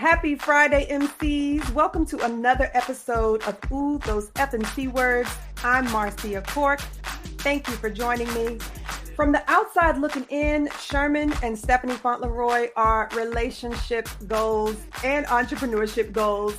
Happy Friday, MCs. Welcome to another episode of Ooh, Those F&C Words. I'm Marcia Cork. Thank you for joining me. From the outside looking in, Sherman and Stephanie Fauntleroy are relationship goals and entrepreneurship goals.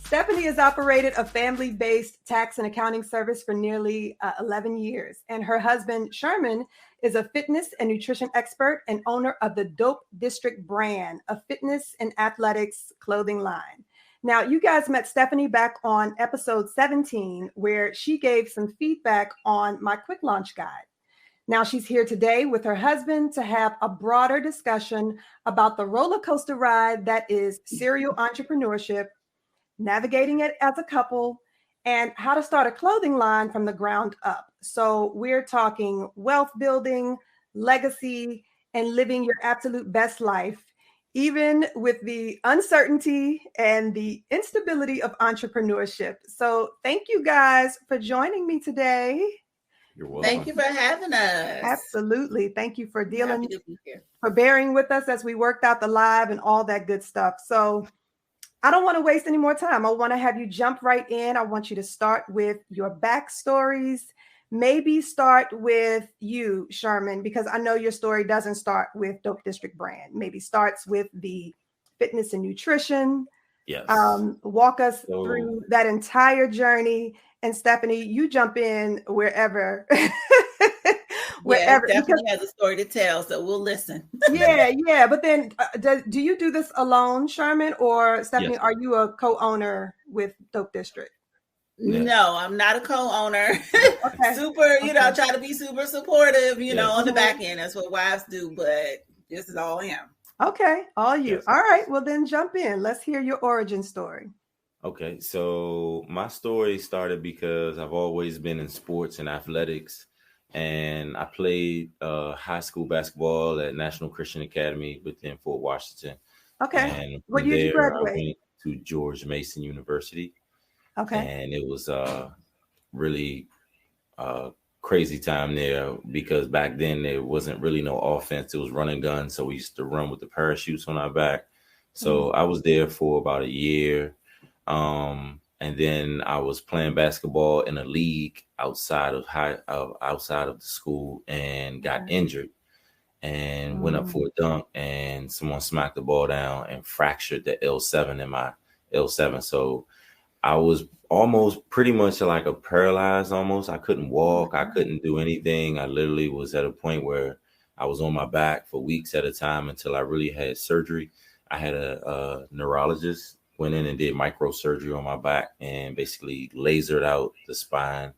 Stephanie has operated a family-based tax and accounting service for nearly 11 years. And her husband, Sherman, is a fitness and nutrition expert and owner of the Dope District brand, a fitness and athletics clothing line. Now, you guys met Stephanie back on episode 17, where she gave some feedback on my quick launch guide. Now she's here today with her husband to have a broader discussion about the roller coaster ride that is serial entrepreneurship, navigating it as a couple, and how to start a clothing line from the ground up. So we're talking wealth building, legacy, and living your absolute best life, even with the uncertainty and the instability of entrepreneurship. So thank you guys for joining me today. You're welcome. Thank you for having us. Absolutely. Thank you for for bearing with us as we worked out the live and all that good stuff. So I don't want to waste any more time. I want to have you jump right in. I want you to start with your backstories. Maybe start with you, Sherman, because I know your story doesn't start with Dope District brand. Maybe starts with the fitness and nutrition. Yes. Walk us through that entire journey. And Stephanie, you jump in wherever. Wherever. Stephanie has a story to tell, so we'll listen. Yeah. But then do you do this alone, Sherman, or Stephanie, Yes. Are you a co-owner with Dope District? Yeah. No, I'm not a co-owner. Okay. Try to be super supportive, on the back end. That's what wives do, but this is all him. Okay, all you. Yes. All right, well then jump in. Let's hear your origin story. Okay, so my story started because I've always been in sports and athletics, and I played high school basketball at National Christian Academy within Fort Washington. Okay, And what from year did you there, graduate? I went to George Mason University. Okay, And it was really crazy time there because back then there wasn't really no offense. It was run and gun. So we used to run with the parachutes on our back. So I was there for about a year. And then I was playing basketball in a league outside of the school and got injured and went up for a dunk, and someone smacked the ball down and fractured the L7 in my L7. So I was almost pretty much like a paralyzed almost. I couldn't walk. I couldn't do anything. I literally was at a point where I was on my back for weeks at a time until I really had surgery. I had a neurologist, went in and did microsurgery on my back and basically lasered out the spine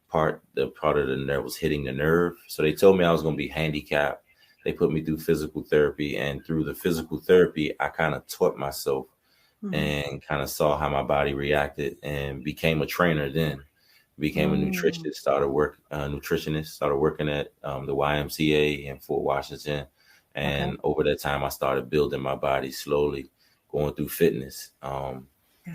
part, the part of the nerve was hitting the nerve. So they told me I was going to be handicapped. They put me through physical therapy, and through the physical therapy, I kind of taught myself and kind of saw how my body reacted and became a trainer then. Became a nutritionist, started working at the YMCA in Fort Washington. And over that time, I started building my body slowly, going through fitness.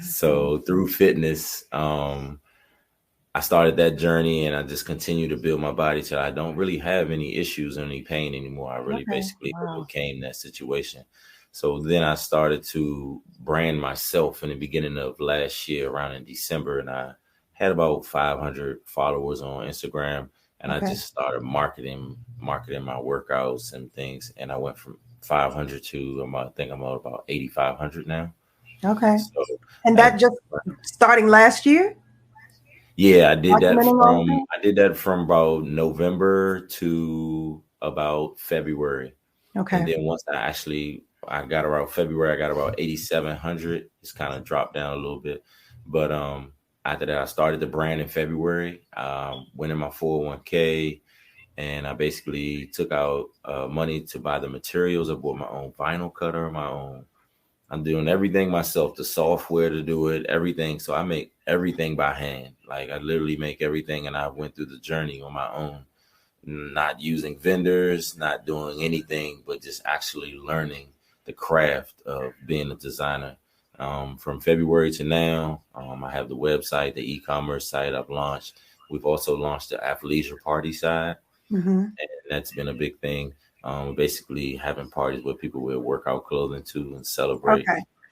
So through fitness, I started that journey, and I just continued to build my body till I don't really have any issues or any pain anymore. I really basically overcame that situation. So then I started to brand myself in the beginning of last year, around in December, and I had about 500 followers on Instagram, and I just started marketing my workouts and things, and I went from 500 to I think I'm at about 8,500 now. Okay, so, and that just starting last year. Yeah, I did that from about November to about February. Okay, and then once I got around February, I got about 8,700. It's kind of dropped down a little bit. But after that, I started the brand in February, went in my 401k, and I basically took out money to buy the materials. I bought my own vinyl cutter, I'm doing everything myself, the software to do it, everything. So I make everything by hand. Like I literally make everything, and I went through the journey on my own, not using vendors, not doing anything, but just actually learning the craft of being a designer. From February to now, I have the website, the e-commerce site I've launched. We've also launched the athleisure party side, and that's been a big thing. Basically having parties where people wear workout clothing too and celebrate.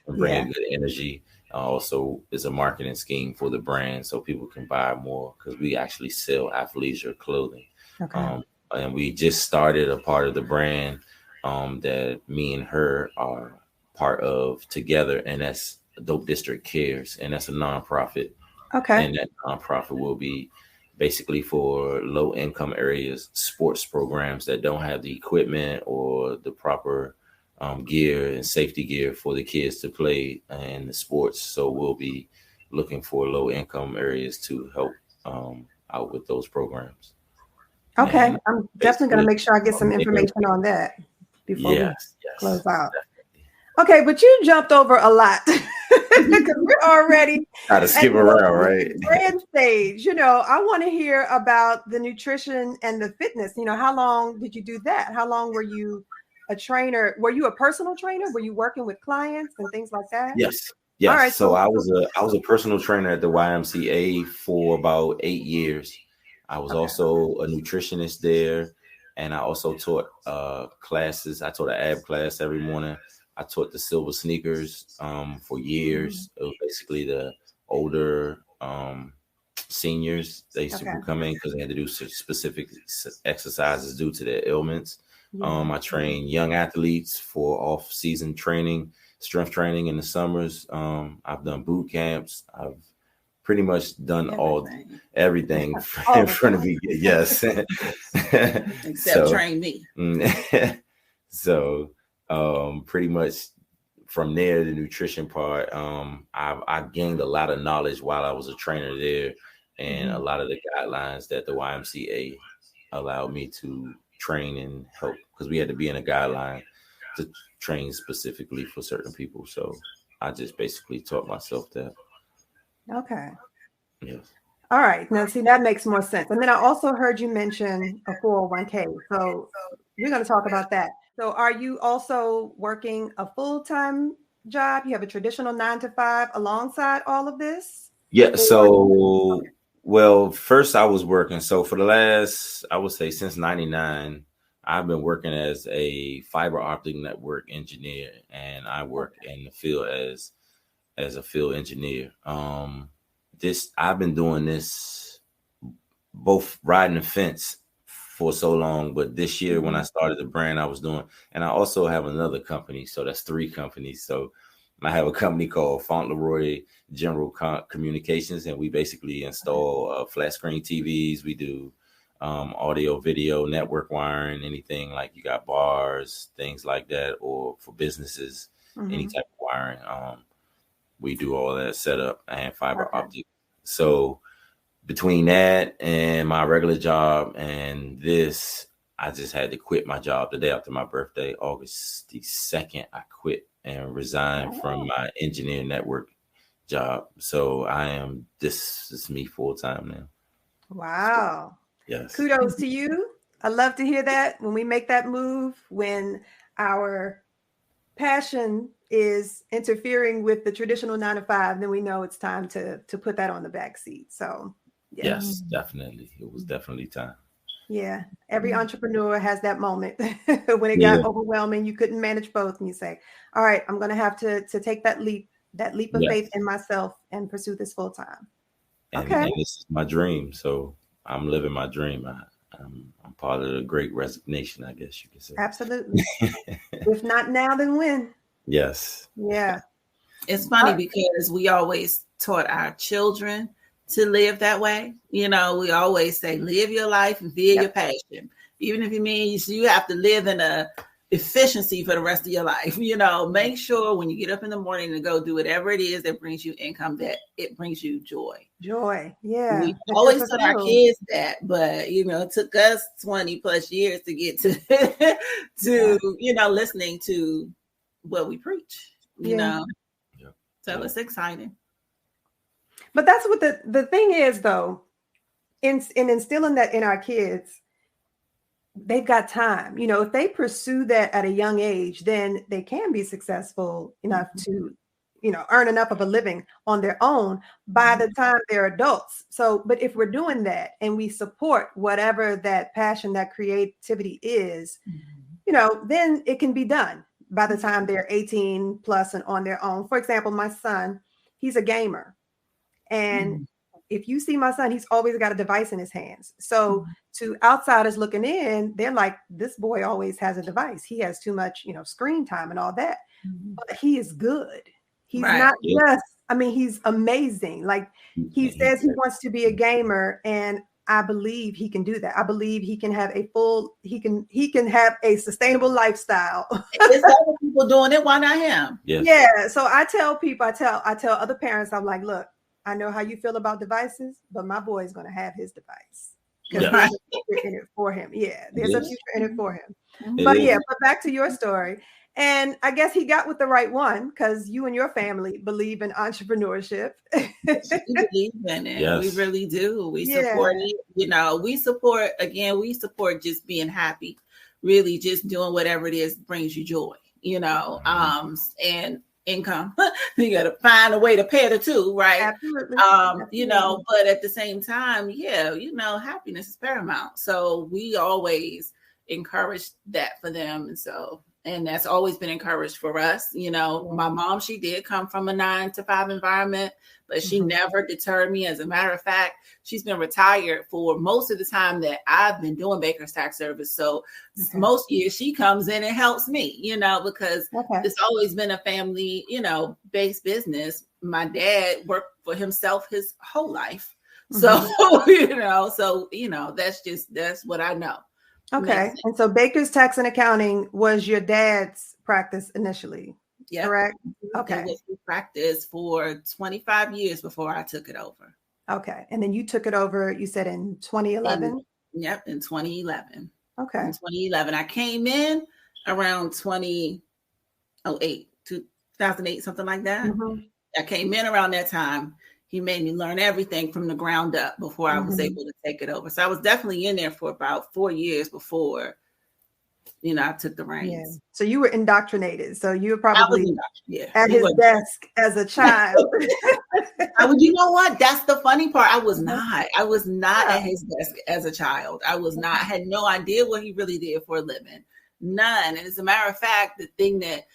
and bringing good energy. Also, is a marketing scheme for the brand so people can buy more because we actually sell athleisure clothing. Okay. And we just started a part of the brand that me and her are part of together, and that's Dope District Cares, and that's a nonprofit. Okay. And that nonprofit will be basically for low income areas, sports programs that don't have the equipment or the proper gear and safety gear for the kids to play in the sports. So we'll be looking for low income areas to help out with those programs. Okay. And I'm definitely going to make sure I get some information on that before we close out. Definitely. Okay, but you jumped over a lot because we're already got to skip around, right? Brand stage. I want to hear about the nutrition and the fitness. How long did you do that? How long were you a trainer? Were you a personal trainer? Were you working with clients and things like that? Yes. All right, so I was a personal trainer at the YMCA for about 8 years. I was also a nutritionist there, and I also taught classes. I taught an ab class every morning. I taught the silver sneakers for years. It was basically the older seniors. They used to come in because they had to do specific exercises due to their ailments. I train young athletes for off-season training, strength training in the summers. I've done boot camps. I've pretty much done everything in front of me. Yes. Except train me. So pretty much from there, the nutrition part, I gained a lot of knowledge while I was a trainer there, and a lot of the guidelines that the YMCA allowed me to train and help, because we had to be in a guideline to train specifically for certain people. So I just basically taught myself that. Okay. Yes. All right. Now, see, that makes more sense. And then I also heard you mention a 401k. So we're going to talk about that. So are you also working a full-time job? You have a traditional 9-to-5 alongside all of this? Yeah. So, well, first I was working. So for the last, I would say since 99, I've been working as a fiber optic network engineer, and I work in the field as a field engineer. I've been doing this, both riding the fence for so long, but this year when I started the brand, I was doing, and I also have another company, so that's 3 companies. So I have a company called Fauntleroy General Communications, and we basically install flat screen TVs. We do audio, video, network wiring, anything like you got bars, things like that, or for businesses, any type of wiring. We do all that setup and fiber optic. So between that and my regular job and this, I just had to quit my job the day after my birthday, August the 2nd. I quit and resigned from my engineering network job. So this is me full time now. Wow. Yes. Kudos to you. I love to hear that when we make that move, when our passion is interfering with the traditional 9-to-5, then we know it's time to put that on the back seat. So yes, definitely. It was definitely time. Yeah. Every entrepreneur has that moment when it got overwhelming. You couldn't manage both. And you say, all right, I'm going to have to take that leap of faith in myself and pursue this full time. And this is my dream. So I'm living my dream. I'm part of the great resignation, I guess you could say. Absolutely. If not now, then when? Yes. Yeah. It's funny because we always taught our children to live that way. We always say, live your life and feel your passion. Even if it means you have to live in a efficiency for the rest of your life. Make sure when you get up in the morning to go do whatever it is that brings you income, that it brings you joy. Joy. Yeah. We always tell our kids that, but it took us 20 plus years to get to listening to what we preach, So it's exciting. But that's what the thing is, though, in instilling that in our kids, they've got time. If they pursue that at a young age, then they can be successful enough to, earn enough of a living on their own by the time they're adults. So, but if we're doing that and we support whatever that passion, that creativity is, then it can be done. by the time they're 18 plus and on their own. For example, my son, he's a gamer. And if you see my son, he's always got a device in his hands. So to outsiders looking in, they're like, this boy always has a device. He has too much, screen time and all that. But he is good. He's not just, he's amazing. Like he says he wants to be a gamer, and I believe he can do that. I believe he can have he can have a sustainable lifestyle. There's other people doing it. Why not him? Yes. Yeah. So I tell people, I tell other parents, I'm like, look, I know how you feel about devices, but my boy is going to have his device. Because there's a future in it for him. Yeah, there's a future in it for him. But back to your story. And I guess he got with the right one, because you and your family believe in entrepreneurship. We believe in it. Yes. We really do. We support it. We support just being happy, really just doing whatever it is that brings you joy, and income. You got to find a way to pay the two, right? Absolutely. But at the same time, happiness is paramount. So we always encourage that for them. And that's always been encouraged for us. My mom, she did come from a 9-to-5 environment, but she never deterred me. As a matter of fact, she's been retired for most of the time that I've been doing Baker's Tax Service. So most years she comes in and helps me, because it's always been a family, based business. My dad worked for himself his whole life. So, that's what I know. Okay. And so Baker's Tax and Accounting was your dad's practice initially, correct? Okay. It was practice for 25 years before I took it over. Okay. And then you took it over, you said in 2011? In 2011. Okay. In 2011. I came in around 2008, 2008, something like that. I came in around that time. He made me learn everything from the ground up before I was able to take it over. So I was definitely in there for about 4 years before, I took the reins. Yeah. So you were indoctrinated. So you were probably at his desk as a child. You know what? That's the funny part. I was not at his desk as a child. I had no idea what he really did for a living. None. And as a matter of fact, the thing that,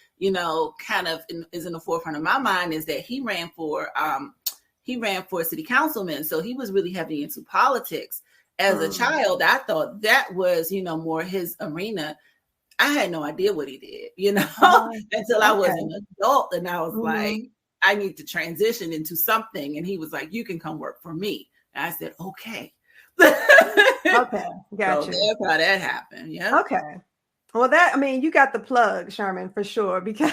kind of is in the forefront of my mind is that he ran for a city councilman. So he was really heavy into politics. As a child, I thought that was, more his arena. I had no idea what he did, until I was an adult. And I was like, I need to transition into something. And he was like, you can come work for me. And I said, okay. Okay. Gotcha. So that's how that happened. Yeah. Okay. Well, you got the plug, Sherman, for sure, because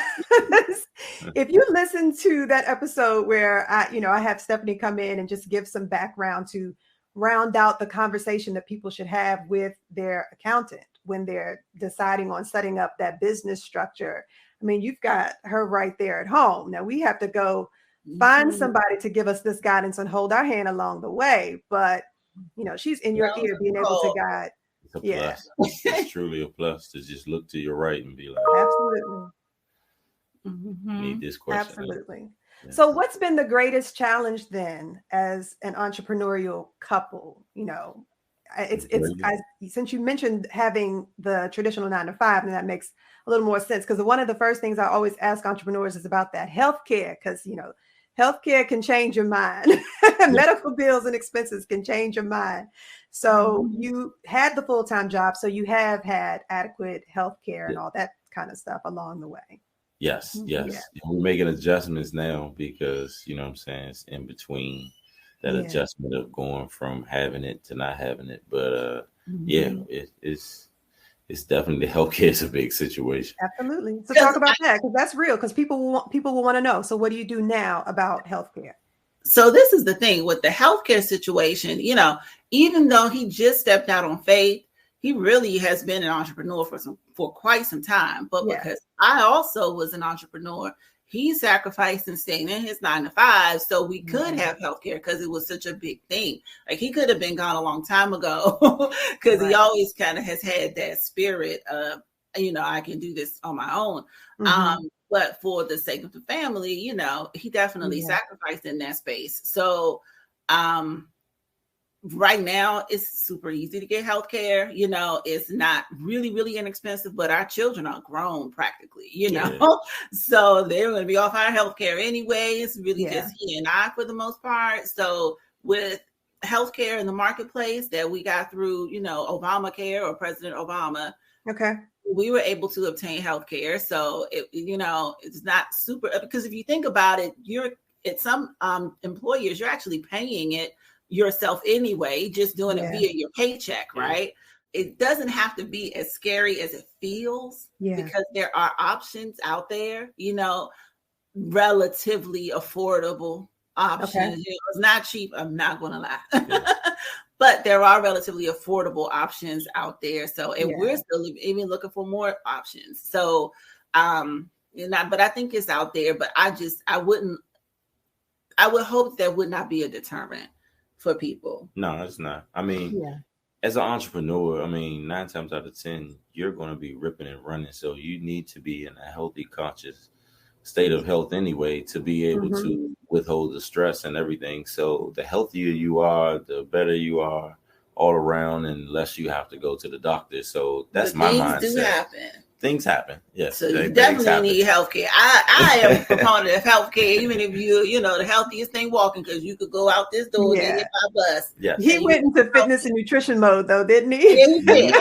if you listen to that episode where I have Stephanie come in and just give some background to round out the conversation that people should have with their accountant when they're deciding on setting up that business structure. You've got her right there at home. Now we have to go find somebody to give us this guidance and hold our hand along the way. But, she's in your ear being able to guide. Plus. It's truly a plus to just look to your right and be like, absolutely. Need this question. Absolutely. Yeah. So what's been the greatest challenge then as an entrepreneurial couple? Since you mentioned having the traditional 9-to-5, and that makes a little more sense, because one of the first things I always ask entrepreneurs is about that healthcare, because healthcare can change your mind. Medical bills and expenses can change your mind. So you had the full-time job, so you have had adequate healthcare and all that kind of stuff along the way. Yes. Yeah. We're making adjustments now because, it's in between that adjustment of going from having it to not having it. But it's definitely, the healthcare is a big situation. Absolutely. So talk about that, because that's real, because people will want to know. So what do you do now about healthcare? So this is the thing with the healthcare situation, even though he just stepped out on faith, he really has been an entrepreneur for quite some time. But because I also was an entrepreneur, he sacrificed and stayed in his 9-to-5 so we could have healthcare, because it was such a big thing. Like he could have been gone a long time ago, because he always kind of has had that spirit of, I can do this on my own. But for the sake of the family, he definitely sacrificed in that space. So right now it's super easy to get healthcare. You know, it's not really, really inexpensive, but our children are grown practically, you know, so they're going to be off our healthcare anyway. It's really just he and I for the most part. So with healthcare in the marketplace that we got through, you know, Obamacare or President Obama, we were able to obtain healthcare. So it, you know, it's not super, because if you think about it, you're at some employers, you're actually paying it yourself anyway, just doing it via your paycheck, right? It doesn't have to be as scary as it feels because there are options out there, you know, relatively affordable options. You know, it's not cheap, I'm not going to lie. But there are relatively affordable options out there. So, and we're still even looking for more options. So, you know, but I think it's out there, but I would hope that would not be a deterrent for people. No, it's not. I mean, as an entrepreneur, I mean, 9 times out of 10, you're going to be ripping and running. So you need to be in a healthy, conscious state of health anyway to be able to withhold the stress and everything. So the healthier you are, the better you are all around, and less you have to go to the doctor. So that's my mindset. Things do happen. Things happen. Yes. So you definitely need healthcare. I am a proponent of healthcare, even if you know, the healthiest thing walking, because you could go out this door and get hit by a bus. Yeah. He went into fitness and nutrition mode though, didn't he? Yeah, he did.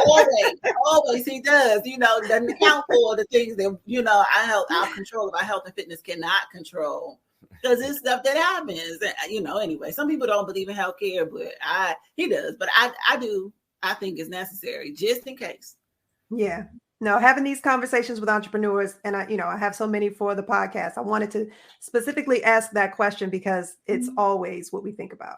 Always he does. You know, doesn't account for the things that, you know, our control of our health and fitness cannot control. Because it's stuff that happens. You know, anyway, some people don't believe in healthcare, but he does. But I do. I think it's necessary just in case. Yeah. No, having these conversations with entrepreneurs, and I have so many for the podcast. I wanted to specifically ask that question because it's always what we think about.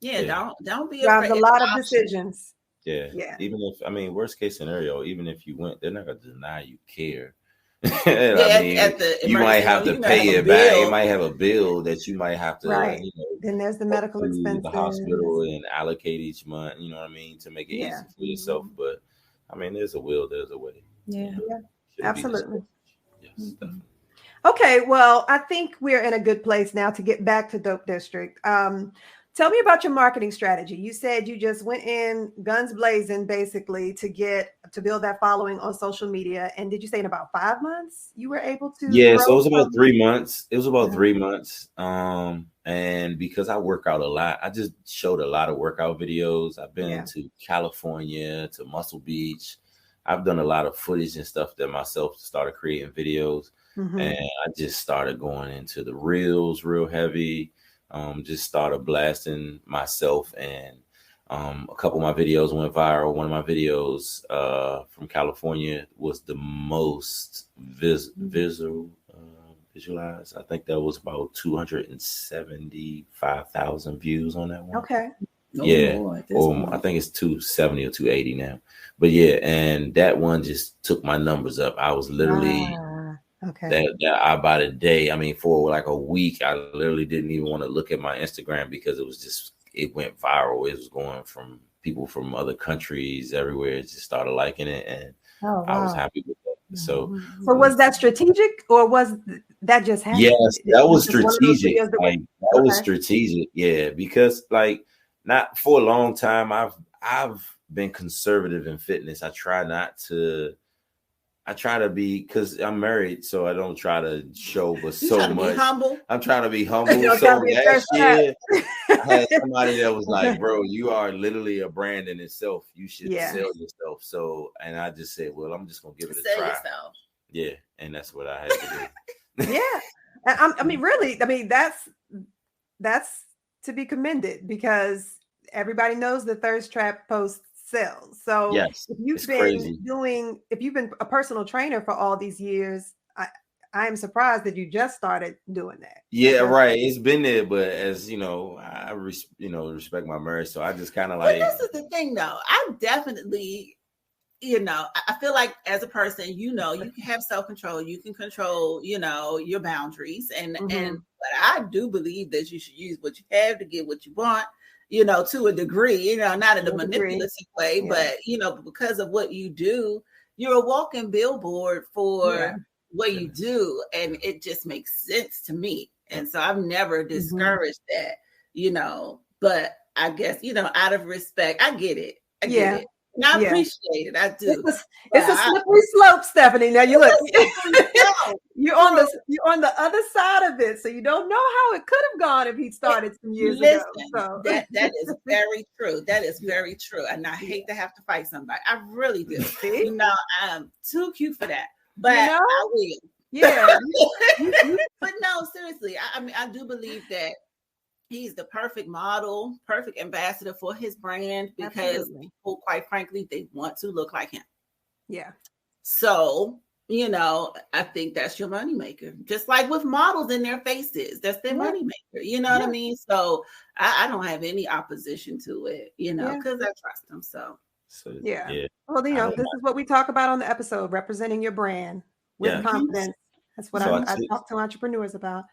Yeah. Don't be afraid. A lot of decisions. Yeah. Even if, I mean, worst case scenario, even if you went, they're not going to deny you care. I mean, you might have to pay it back. You might have a bill that you might have to, you know, then there's the medical expenses, the hospital, and allocate each month. You know what I mean, to make it easy for yourself. But I mean, there's a will, there's a way. Yeah, absolutely. Yes, definitely. Okay, well, I think we're in a good place now to get back to Dope District. Tell me about your marketing strategy. You said you just went in guns blazing, basically, to build that following on social media. And did you say in about 5 months you were able to? Yeah, so it was about 3 months. It was about 3 months. And because I work out a lot, I just showed a lot of workout videos. I've been to California, to Muscle Beach. I've done a lot of footage and stuff that myself started creating videos. And I just started going into the reels real heavy. Just started blasting myself, and a couple of my videos went viral. One of my videos from California was the most visualized. I think that was about 275,000 views on that one. Okay. I think it's 270 or 280 now. But and that one just took my numbers up. I was literally that about a day. I mean, for like a week, I literally didn't even want to look at my Instagram because it went viral. It was going from people from other countries everywhere. It just started liking it, and I was happy with that. So was that strategic, or was that just happened? Yes, that was strategic. That was strategic. Yeah, because not for a long time, I've been conservative in fitness. I try to be, because I'm married, so I don't try to show but so much. I'm trying to be humble. So last year, I had somebody that was like, bro, you are literally a brand in itself. You should sell yourself. So, and I just said, well, I'm just going to give it a try. Yourself. Yeah, and that's what I had to do. I mean, really, that's to be commended, because everybody knows the thirst trap post sells. So if you've been a personal trainer for all these years, I am surprised that you just started doing that. Yeah, right. It's been there, but as you know, I respect my marriage, so I just kind of like. But this is the thing, though. I definitely, I feel like as a person, you can have self-control. You can control, your boundaries, but I do believe that you should use what you have to get what you want. To a degree, not in a manipulative way, but, because of what you do, you're a walking billboard for what you do. And it just makes sense to me. And so I've never discouraged that, but I guess, out of respect, I get it. I get it. And I appreciate it. I do. It's a slippery slope, Stephanie. Now you look, you're on the other side of it, so you don't know how it could have gone if he started some years ago. So. That is very true. That is very true. And I hate to have to fight somebody. I really do. I'm too cute for that. But I will. Yeah. But no, seriously. I mean, I do believe that he's the perfect model, perfect ambassador for his brand, because people, quite frankly, they want to look like him. Yeah. So, I think that's your moneymaker. Just like with models in their faces, that's their moneymaker. You know what I mean? So I don't have any opposition to it, because I trust them. So yeah. Well, this is what we talk about on the episode, representing your brand with confidence. That's what I talk to entrepreneurs about.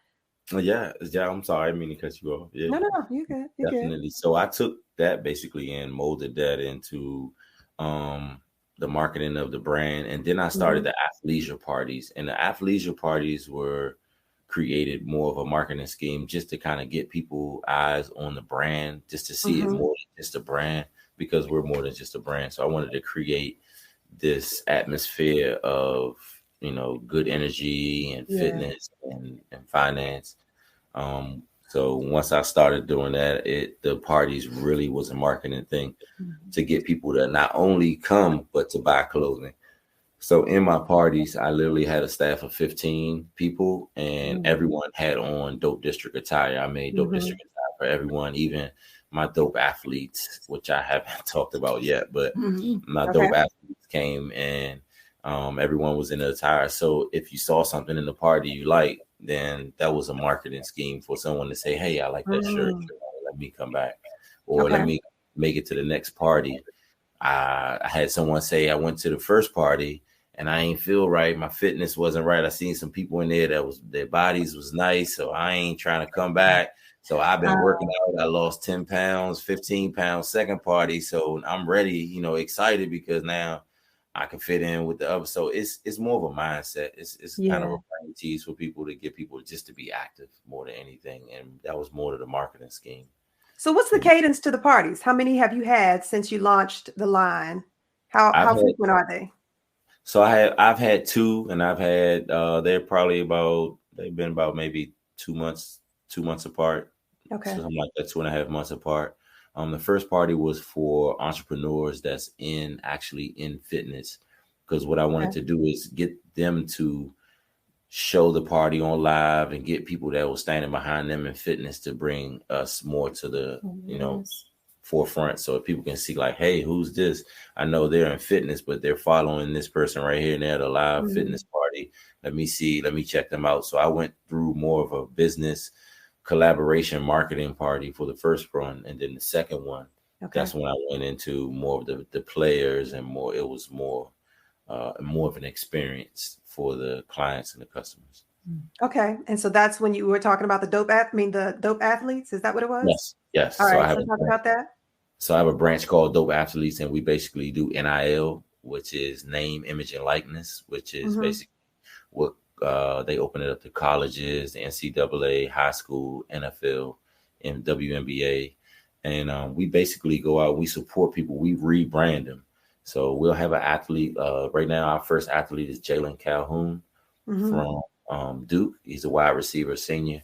Yeah. I'm sorry, I didn't mean to cut you off. Yeah. No, you good. Definitely. Good. So I took that basically and molded that into the marketing of the brand, and then I started the athleisure parties. And the athleisure parties were created more of a marketing scheme just to kind of get people eyes on the brand, just to see it more than just a brand, because we're more than just a brand. So I wanted to create this atmosphere of good energy and fitness and finance. So once I started doing that, the parties really was a marketing thing to get people to not only come, but to buy clothing. So in my parties, I literally had a staff of 15 people, and everyone had on Dope District attire. I made Dope District attire for everyone, even my dope athletes, which I haven't talked about yet, but my dope athletes came and everyone was in the attire. So if you saw something in the party you like, then that was a marketing scheme for someone to say, hey, I like that shirt. Let me come back. Or let me make it to the next party. I had someone say, I went to the first party and I ain't feel right. My fitness wasn't right. I seen some people in there their bodies was nice. So I ain't trying to come back. So I've been working out. I lost 10 pounds, 15 pounds, second party. So I'm ready, excited because now I can fit in with the other. So it's more of a mindset. It's kind of a brain tease for people, to get people just to be active more than anything. And that was more to the marketing scheme. So what's the cadence to the parties? How many have you had since you launched the line? How frequent are they? So I've had two, and I've had they've been about maybe 2 months apart. Okay. So something like that, 2.5 months apart. The first party was for entrepreneurs that's in fitness, because what I wanted to do is get them to show the party on live and get people that were standing behind them in fitness to bring us more to the, forefront. So if people can see like, hey, who's this? I know they're in fitness, but they're following this person right here and they're at a live fitness party. Let me check them out. So I went through more of a business collaboration marketing party for the first run, and then the second one, that's when I went into more of the players, and it was more of an experience for the clients and the customers. Okay, and so that's when you were talking about the dope athletes. Is that what it was? Yes. All right, so talk about that. So I have a branch called Dope Athletes, and we basically do NIL, which is name, image, and likeness, which is basically what they open it up to colleges, the NCAA, high school, NFL, and WNBA. And we basically go out, we support people, we rebrand them. So we'll have an athlete. Right now, our first athlete is Jalen Calhoun from Duke. He's a wide receiver, senior.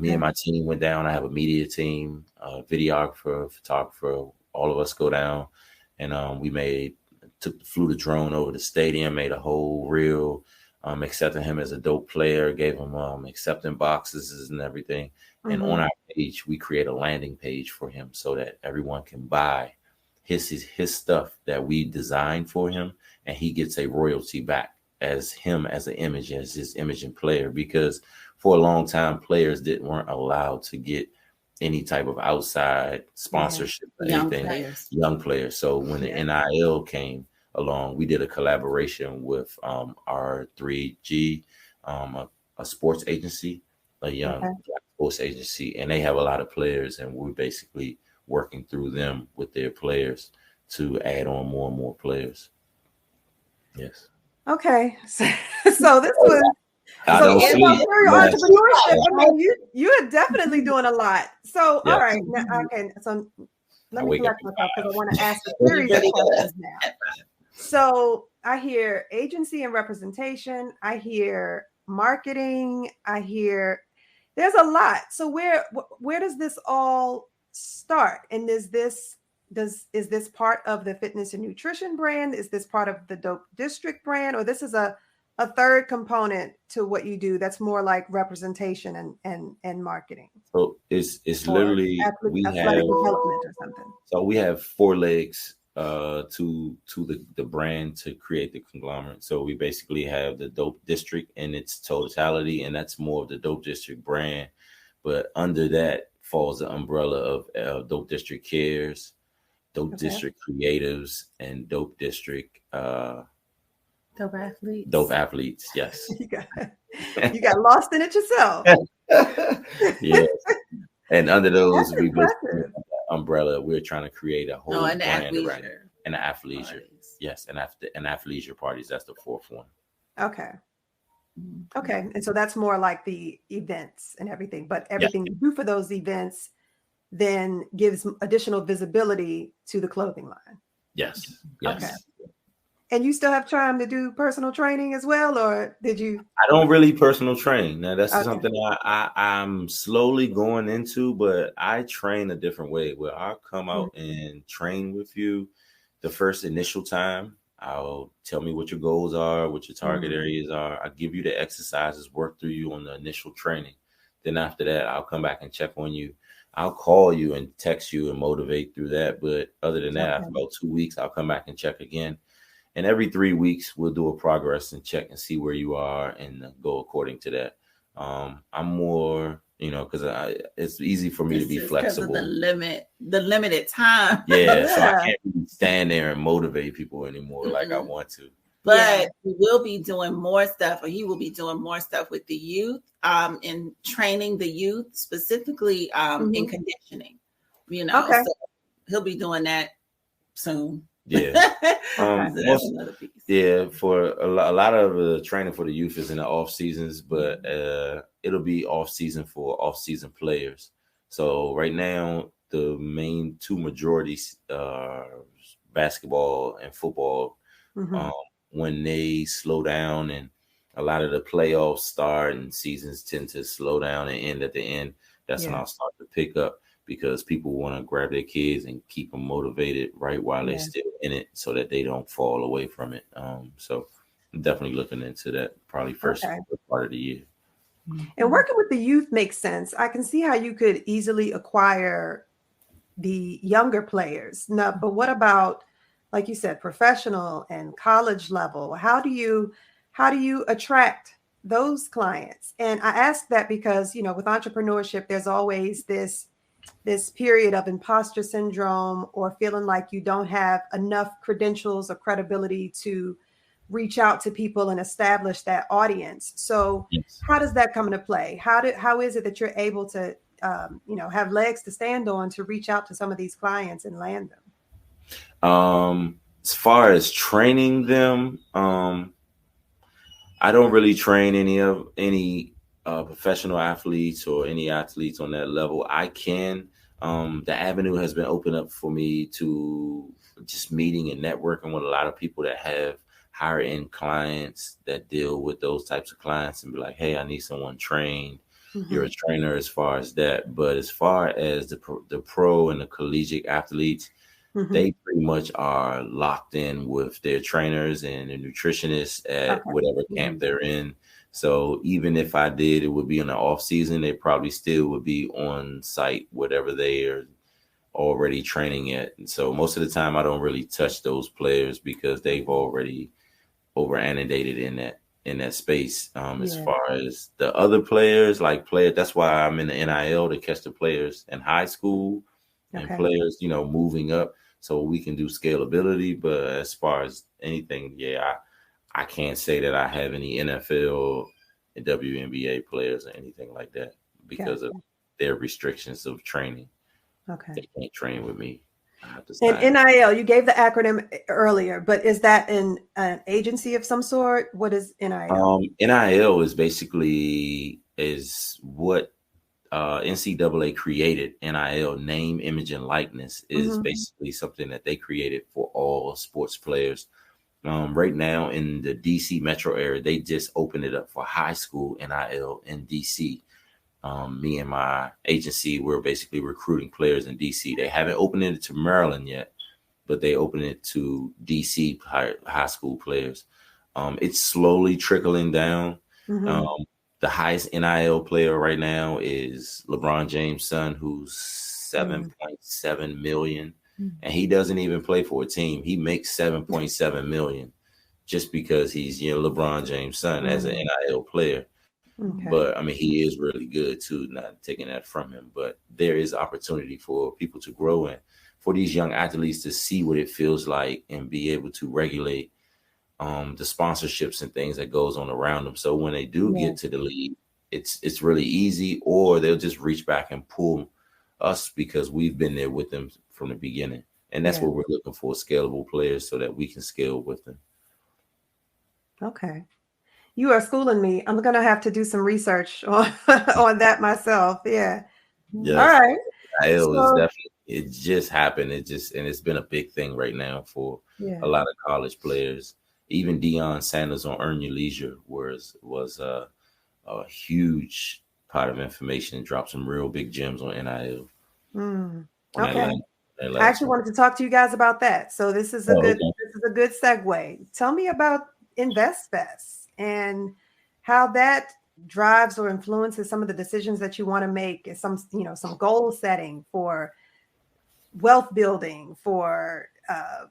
Me and my team went down. I have a media team, videographer, photographer. All of us go down, and flew the drone over the stadium, made a whole reel, accepting him as a dope player, gave him accepting boxes and everything. And on our page, we create a landing page for him so that everyone can buy his stuff that we designed for him, and he gets a royalty back as him as an image, as his image and player, because for a long time players weren't allowed to get any type of outside sponsorship or anything. Young players. So when the NIL came along, we did a collaboration with our 3G, a sports agency, a young sports agency, and they have a lot of players, and we're basically working through them with their players to add on more and more players. Yes. Okay. So this was entrepreneurship. I mean, you are definitely doing a lot. So, Yeah. all right. Now, okay. So let me collect myself because I want to ask a You're series of really good. questions now. So I hear agency and representation. I hear marketing. I hear there's a lot. So where does this all start? And is this part of the fitness and nutrition brand? Is this part of the Dope District brand, or this is a third component to what you do that's more like representation and marketing? So it's Or literally athletic development or something. So we have 4 legs to the brand to create the conglomerate. So we basically have the Dope District in its totality, and that's more of the Dope District brand. But under that falls the umbrella of Dope District Cares, Dope District Creatives, and Dope District Dope Athletes. Dope Athletes, yes. You got lost in it yourself. Yes. And under those umbrella, we're trying to create a whole brand around it. And athleisure. Yes, and athleisure parties. That's the 4th one. Okay. Okay. And so that's more like the events and everything, but everything you do for those events then gives additional visibility to the clothing line. Yes. Okay. And you still have time to do personal training as well, or did you? I don't really personal train. Now that's something I'm slowly going into, but I train a different way where I'll come out and train with you the first initial time. I'll tell me what your goals are, what your target areas are. I give you the exercises, work through you on the initial training. Then after that, I'll come back and check on you. I'll call you and text you and motivate through that. But other than that, after about 2 weeks, I'll come back and check again. And every 3 weeks, we'll do a progress and check and see where you are and go according to that. I'm more, because it's easy for me to be flexible. Because of the limited time. Yeah, so I can't really stand there and motivate people anymore like I want to. But we will be doing more stuff, or he will be doing more stuff with the youth, in training the youth, specifically in conditioning. So he'll be doing that soon. Yeah. For a lot of the training for the youth is in the off seasons, but it'll be off season for off season players. So right now, the main 2 majorities are basketball and football. When they slow down and a lot of the playoffs start and seasons tend to slow down and end at the end, that's when I'll start to pick up. Because people want to grab their kids and keep them motivated right while they're still in it so that they don't fall away from it. So I'm definitely looking into that probably first part of the year. And working with the youth makes sense. I can see how you could easily acquire the younger players. No, but what about, like you said, professional and college level? How do you attract those clients? And I ask that because, with entrepreneurship, there's always this period of imposter syndrome or feeling like you don't have enough credentials or credibility to reach out to people and establish that audience. So how does that come into play? How is it that you're able to, have legs to stand on to reach out to some of these clients and land them? As far as training them, I don't really train any professional athletes or any athletes on that level. I can. The avenue has been opened up for me to just meeting and networking with a lot of people that have higher end clients that deal with those types of clients and be like, hey, I need someone trained. You're a trainer as far as that. But as far as the pro and the collegiate athletes, they pretty much are locked in with their trainers and their nutritionists at whatever camp they're in. So even if I did, it would be in the off season. They probably still would be on site, whatever they are already training at. And so most of the time I don't really touch those players because they've already over inundated in that space. As far as the other players, that's why I'm in the NIL to catch the players in high school and players, moving up so we can do scalability. But as far as anything, I can't say that I have any NFL and WNBA players or anything like that because of their restrictions of training. They can't train with me. And NIL, you gave the acronym earlier, but is that an agency of some sort? What is NIL? NIL is basically what NCAA created NIL, name, image, and likeness, is Mm-hmm. basically something that they created for all sports players. Right now in the DC metro area, they just opened it up for high school NIL in DC. Me and my agency, we're basically recruiting players in DC. They haven't opened it to Maryland yet, but they opened it to DC high school players. It's slowly trickling down. Mm-hmm. The highest NIL player right now is LeBron James' son, who's 7.7 million. And he doesn't even play for a team. He makes 7.7 million just because he's, LeBron James' son as an NIL player. Okay. But I mean, he is really good too, not taking that from him. But there is opportunity for people to grow and for these young athletes to see what it feels like and be able to regulate the sponsorships and things that goes on around them. So when they do get to the league, it's really easy, or they'll just reach back and pull us because we've been there with them from the beginning. And that's what we're looking for, scalable players so that we can scale with them. Okay. You are schooling me. I'm going to have to do some research on that myself. Yeah. Yes. All right. NIL is definitely, it just happened. And it's been a big thing right now for a lot of college players. Even Deion Sanders on Earn Your Leisure was a huge part of information and dropped some real big gems on NIL. Okay. I actually wanted to talk to you guys about that. So this is a good segue. Tell me about InvestFest and how that drives or influences some of the decisions that you want to make, and some goal setting for wealth building, for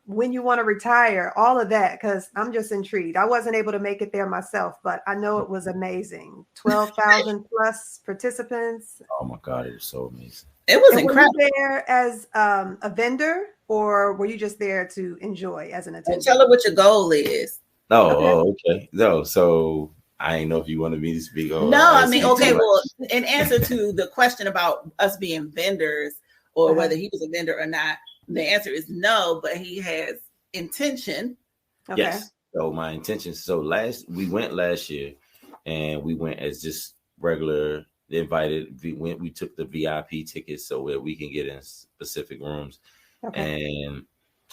when you want to retire, all of that, because I'm just intrigued. I wasn't able to make it there myself, but I know it was amazing. 12,000 plus participants. Oh my God, it was so amazing. It was incredible. Were you there as a vendor, or were you just there to enjoy as an attendant? Tell her what your goal is. Okay. No, so I didn't know if you wanted me to speak. Well, in answer to the question about us being vendors or whether he was a vendor or not, the answer is no, but he has intention. Okay. Yes. So my intention. So we went last year, and we went as just regular invited. We took the VIP tickets so that we can get in specific rooms. Okay. And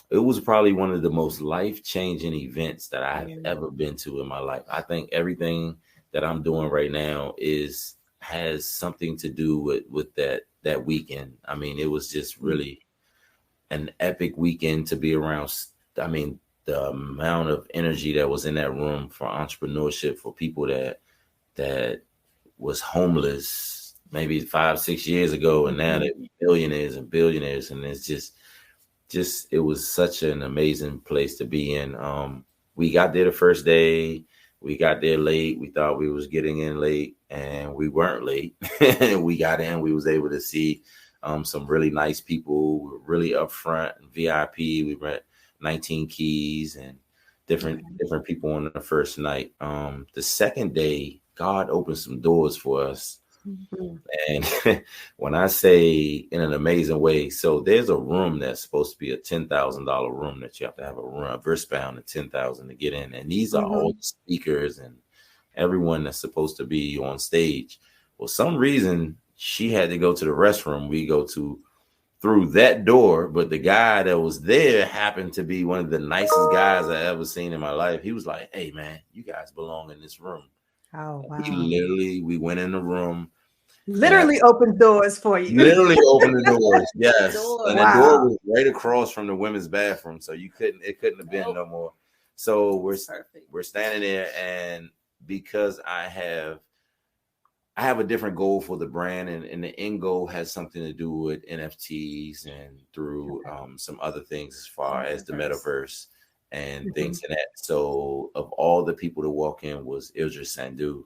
it was probably one of the most life-changing events that I've ever been to in my life. I think everything that I'm doing right now has something to do with that weekend. I mean, it was just really an epic weekend to be around. I mean, the amount of energy that was in that room for entrepreneurship, for people that was homeless maybe 5-6 years ago, and now they're millionaires and billionaires, and it's just it was such an amazing place to be in. We got there the first day. We got there late. We thought we was getting in late, and we weren't late. We got in. We was able to see some really nice people. We were really upfront, VIP. We were at 19 Keys and different people on the first night. The second day, God opened some doors for us. And when I say in an amazing way, so there's a room that's supposed to be a $10,000 room that you have to have a wristband of $10,000 to get in. And these are all the speakers and everyone that's supposed to be on stage. Well, some reason she had to go to the restroom. We go through that door, but the guy that was there happened to be one of the nicest guys I ever seen in my life. He was like, "Hey man, you guys belong in this room." Oh wow. We went in the room. Literally opened doors for you. Literally opened the doors. Yes. And the door was right across from the women's bathroom. So it couldn't have been no more. So we're standing there, and because I have a different goal for the brand, and the end goal has something to do with NFTs and through some other things as far as the metaverse and things like that. So of all the people to walk in was Idris Sandhu,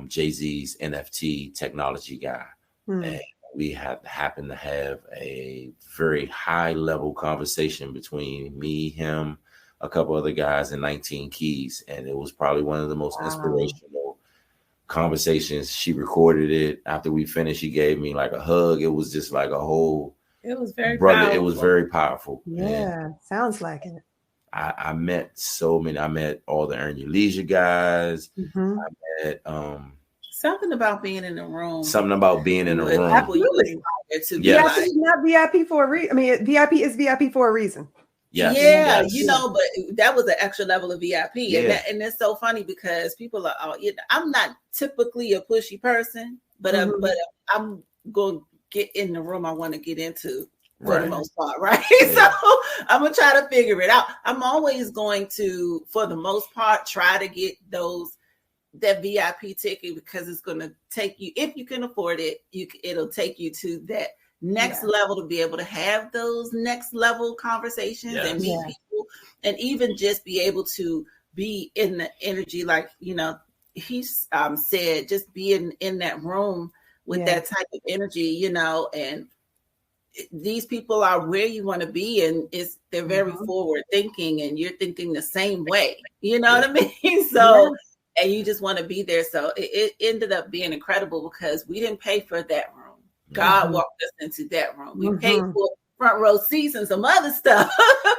Jay-Z's NFT technology guy. And we happened to have a very high level conversation between me, him, a couple other guys in 19 Keys. And it was probably one of the most inspirational conversations. She recorded it. After we finished, she gave me like a hug. It was just like a whole powerful. It was very powerful. Yeah, sounds like it. I met so many. I met all the Earn Your Leisure guys. I met Something about being in the room. Something about being in a room. Absolutely. Yes. VIP is not VIP for a reason. I mean, VIP is VIP for a reason. Yes. Yeah, Yes. you know, but that was an extra level of VIP. Yeah. And it's so funny because people are, I'm not typically a pushy person, but I'm going to get in the room I want to get into for the most part, right? Yeah. So I'm going to try to figure it out. I'm always going to, for the most part, try to get that VIP ticket because it's going to take you, if you can afford it, it'll take you to that next level to be able to have those next level conversations and meet people, and even just be able to be in the energy, like, you know, he said, just be in that room with that type of energy, you know, and these people are where you want to be, and they're very forward thinking, and you're thinking the same way, you know what I mean? So and you just want to be there. So it ended up being incredible because we didn't pay for that room. God walked us into that room. We paid for front row seats and some other stuff.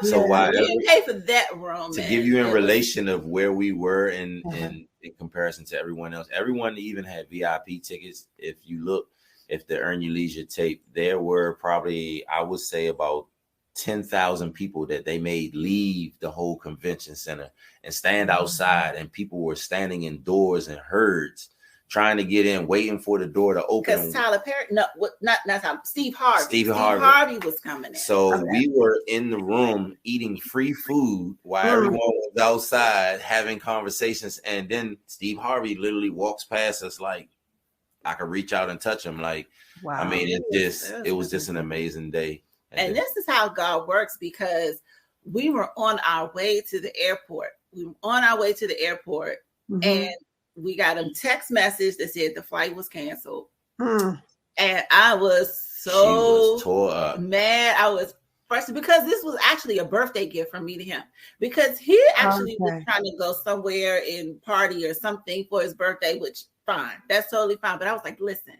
So why we didn't pay for that room? To give you in relation of where we were in comparison to everyone else, everyone even had VIP tickets. If you look, if the Earn Your Leisure tape, there were probably, I would say, about 10,000 people that they made leave the whole convention center and stand outside, and people were standing indoors in herds trying to get in, waiting for the door to open. Because Tyler Perry, not Tyler, Steve Harvey. Steve Harvey was coming in. So we were in the room eating free food while everyone was outside having conversations, and then Steve Harvey literally walks past us like I could reach out and touch him. Like, wow. I mean, it was just an amazing day. And this is how God works, because we were on our way to the airport. And we got a text message that said the flight was canceled. And I was so tore up. Mad. I was frustrated because this was actually a birthday gift from me to him, because he actually was trying to go somewhere and party or something for his birthday, which fine. That's totally fine. But I was like, listen,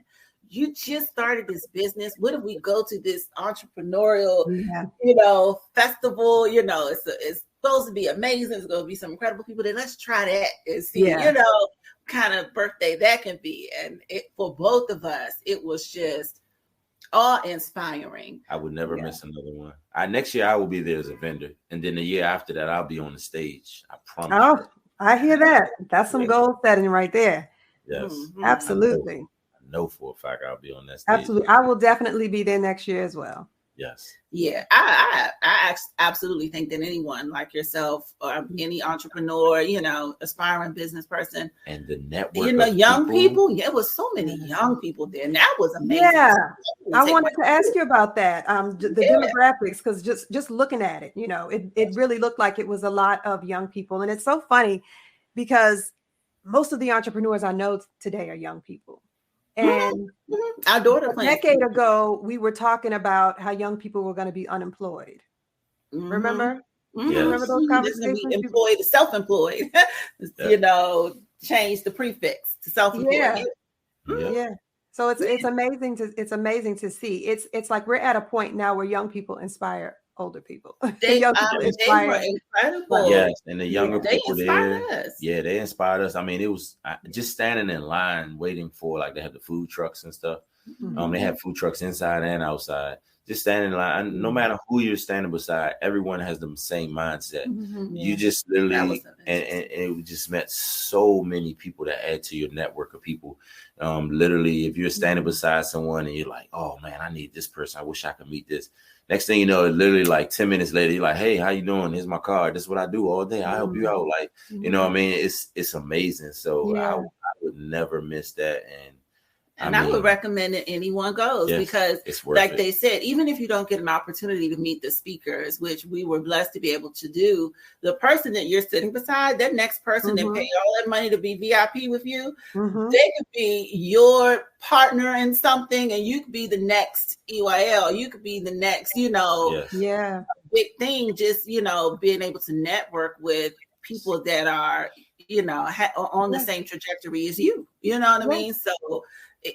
you just started this business. What if we go to this entrepreneurial, festival? You know, it's supposed to be amazing. It's going to be some incredible people there. Let's try that and see, kind of birthday that can be. And for both of us, it was just awe-inspiring. I would never miss another one. Next year, I will be there as a vendor. And then the year after that, I'll be on the stage. I promise. Oh, I hear that. That's some goal setting right there. Yes. Absolutely. I know for a fact I'll be on that stage. Absolutely. I will definitely be there next year as well. Yes. Yeah, I absolutely think that anyone like yourself or any entrepreneur, aspiring business person, and the network, young people. It was so many young people there, and that was amazing. Yeah, I wanted to ask you about that. The demographics, because just looking at it, it really looked like it was a lot of young people, and it's so funny because most of the entrepreneurs I know today are young people. And our daughter, a decade ago, we were talking about how young people were going to be unemployed. Remember? Yes. Remember those conversations? Be employed, self-employed. Change the prefix to self-employed. Yeah. So it's amazing to see. It's like we're at a point now where young people inspire older people. They were incredible. Yes, and the younger people there. Us. Yeah, they inspired us. I mean, it was just standing in line waiting for, like, they have the food trucks and stuff. They have food trucks inside and outside. Just standing in line. No matter who you're standing beside, everyone has the same mindset. You just literally, and it just met so many people that add to your network of people. Literally, if you're standing beside someone and you're like, oh man, I need this person. I wish I could meet this. Next thing you know, literally like 10 minutes later, you're like, hey, how you doing? Here's my card. This is what I do all day. I help you out. Like, you know what I mean? It's amazing. So I would never miss that. And I would recommend that anyone goes, because it's worth like it. they said, even if you don't get an opportunity to meet the speakers, which we were blessed to be able to do, the person that you're sitting beside, that next person that paid all that money to be VIP with you, they could be your partner in something, and you could be the next EYL. You could be the next, big thing. Just, being able to network with people that are, on the same trajectory as you. You know what I mean? So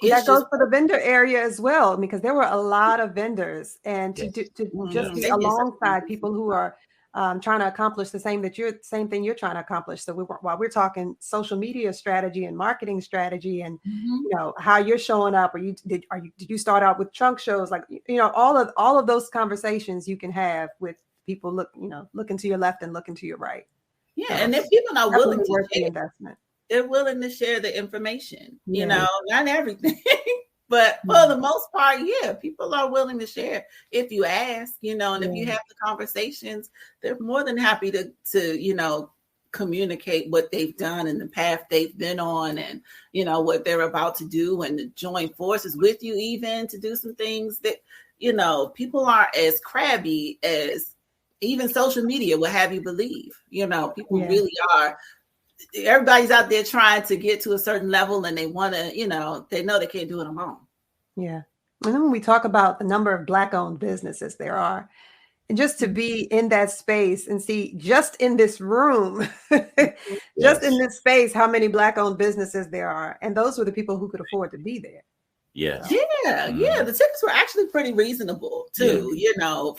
that goes for the vendor area as well, because there were a lot of vendors, and to just be alongside people who are trying to accomplish the same thing you're trying to accomplish. So while we're talking social media strategy and marketing strategy, and how you're showing up, or did you start out with trunk shows, like all of those conversations you can have with people looking to your left and looking to your right. Yeah, and if people are willing to worth the investment, they're willing to share the information. Not everything. But for the most part, people are willing to share if you ask, and if you have the conversations, they're more than happy to communicate what they've done and the path they've been on, and, what they're about to do, and to join forces with you, even to do some things that, people aren't as crabby as even social media will have you believe. People really are. Everybody's out there trying to get to a certain level, and they want to, they know they can't do it alone. Yeah. And then when we talk about the number of Black-owned businesses there are, and just to be in that space and see just in this room, just in this space, how many Black-owned businesses there are. And those were the people who could afford to be there. Yes. Yeah. Yeah. The tickets were actually pretty reasonable too,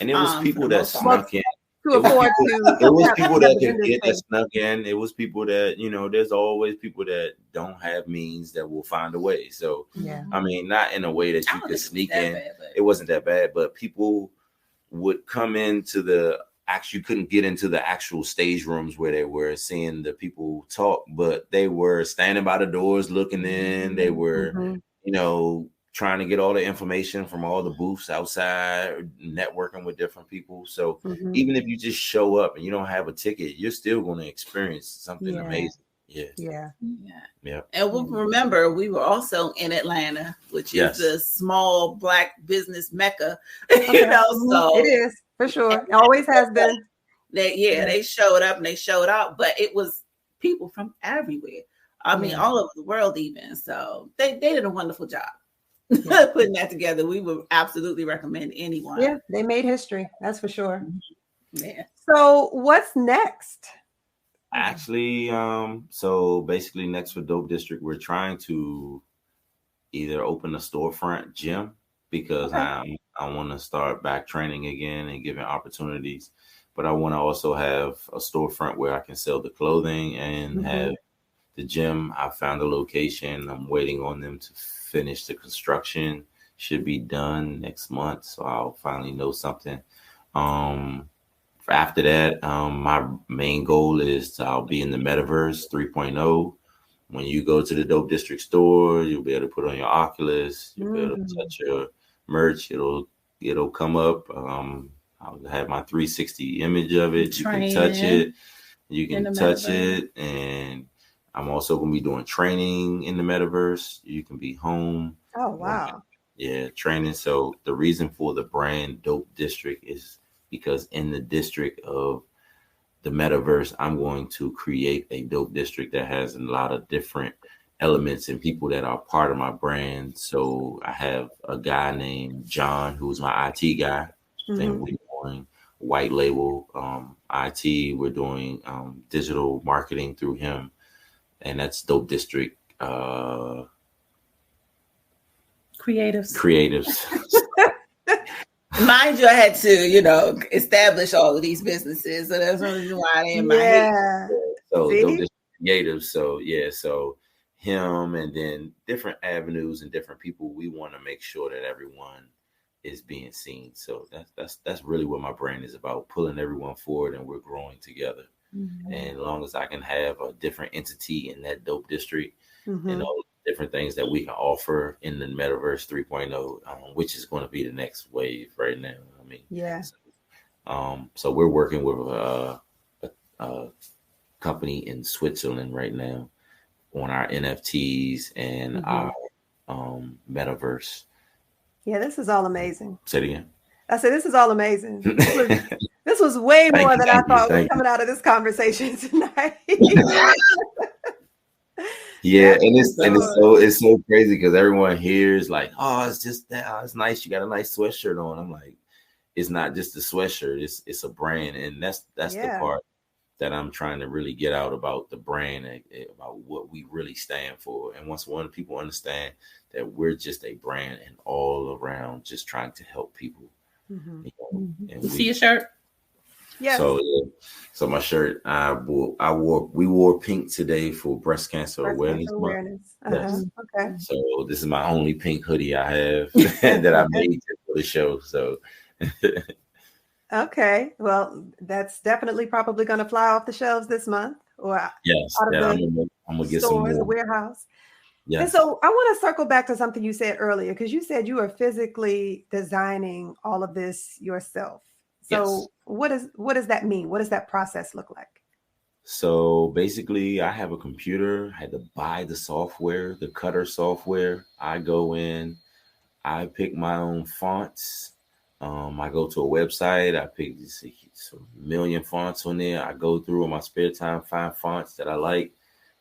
And it was people that snuck in. It was people that can get that snuck in. It was people that, there's always people that don't have means that will find a way. So, I mean, not in a way that you could sneak in. It wasn't that bad, but people would come into you couldn't get into the actual stage rooms where they were seeing the people talk, but they were standing by the doors looking in. They were, trying to get all the information from all the booths outside, networking with different people. So even if you just show up and you don't have a ticket, you're still going to experience something amazing. Yeah. And we'll remember, we were also in Atlanta, which is the small Black business mecca. So it is for sure. It always has been. They showed up and they showed out, but it was people from everywhere. I mean, all over the world, even. So they did a wonderful job. Putting that together. We would absolutely recommend anyone. Yeah, they made history. That's for sure. Yeah. So what's next? Actually, so basically next for Dope District, we're trying to either open a storefront gym, because I want to start back training again and giving opportunities. But I want to also have a storefront where I can sell the clothing and have the gym. I found a location. I'm waiting on them to finish the construction. Should be done next month, so I'll finally know something. After that, my main goal is I'll be in the Metaverse 3.0. When you go to the Dope District store, you'll be able to put on your Oculus. You'll be able to touch your merch. It'll come up. I'll have my 360 image of it. You can touch it. You can touch it, and I'm also going to be doing training in the Metaverse. You can be home. Oh, wow. Yeah, training. So the reason for the brand Dope District is because in the district of the Metaverse, I'm going to create a Dope District that has a lot of different elements and people that are part of my brand. So I have a guy named John, who's my IT guy. And we're doing white label IT. We're doing digital marketing through him. And that's Dope District creatives. Mind you, I had to, establish all of these businesses. So that's the reason why I am my head. So Dope District creatives. So so him, and then different avenues and different people. We want to make sure that everyone is being seen. So that's really what my brand is about, pulling everyone forward, and we're growing together. And as long as I can have a different entity in that Dope District and all the different things that we can offer in the Metaverse 3.0, which is going to be the next wave right now. I mean, so we're working with a company in Switzerland right now on our NFTs and our Metaverse. Yeah, this is all amazing. Say it again. I said, this is all amazing. This was way more than I thought was coming out of this conversation tonight. Yeah, and it's so crazy because everyone hears like, oh, it's just that, it's nice. You got a nice sweatshirt on. I'm like, it's not just a sweatshirt. It's a brand, and that's the part that I'm trying to really get out about the brand, about what we really stand for. And once people understand that we're just a brand and all around just trying to help people. You see your shirt? Yes. So my shirt, we wore pink today for Breast Cancer Awareness Month. Yes. Okay. So this is my only pink hoodie I have that I made for the show. So okay. Well, that's definitely probably going to fly off the shelves this month or yes, out of the I'm gonna get some stores, more. the warehouse. Yes. And so I want to circle back to something you said earlier, because you said you are physically designing all of this yourself. So what does that mean? What does that process look like? So basically, I have a computer. I had to buy the software, the Cutter software. I go in, I pick my own fonts. I go to a website. I pick some million fonts on there. I go through in my spare time, find fonts that I like,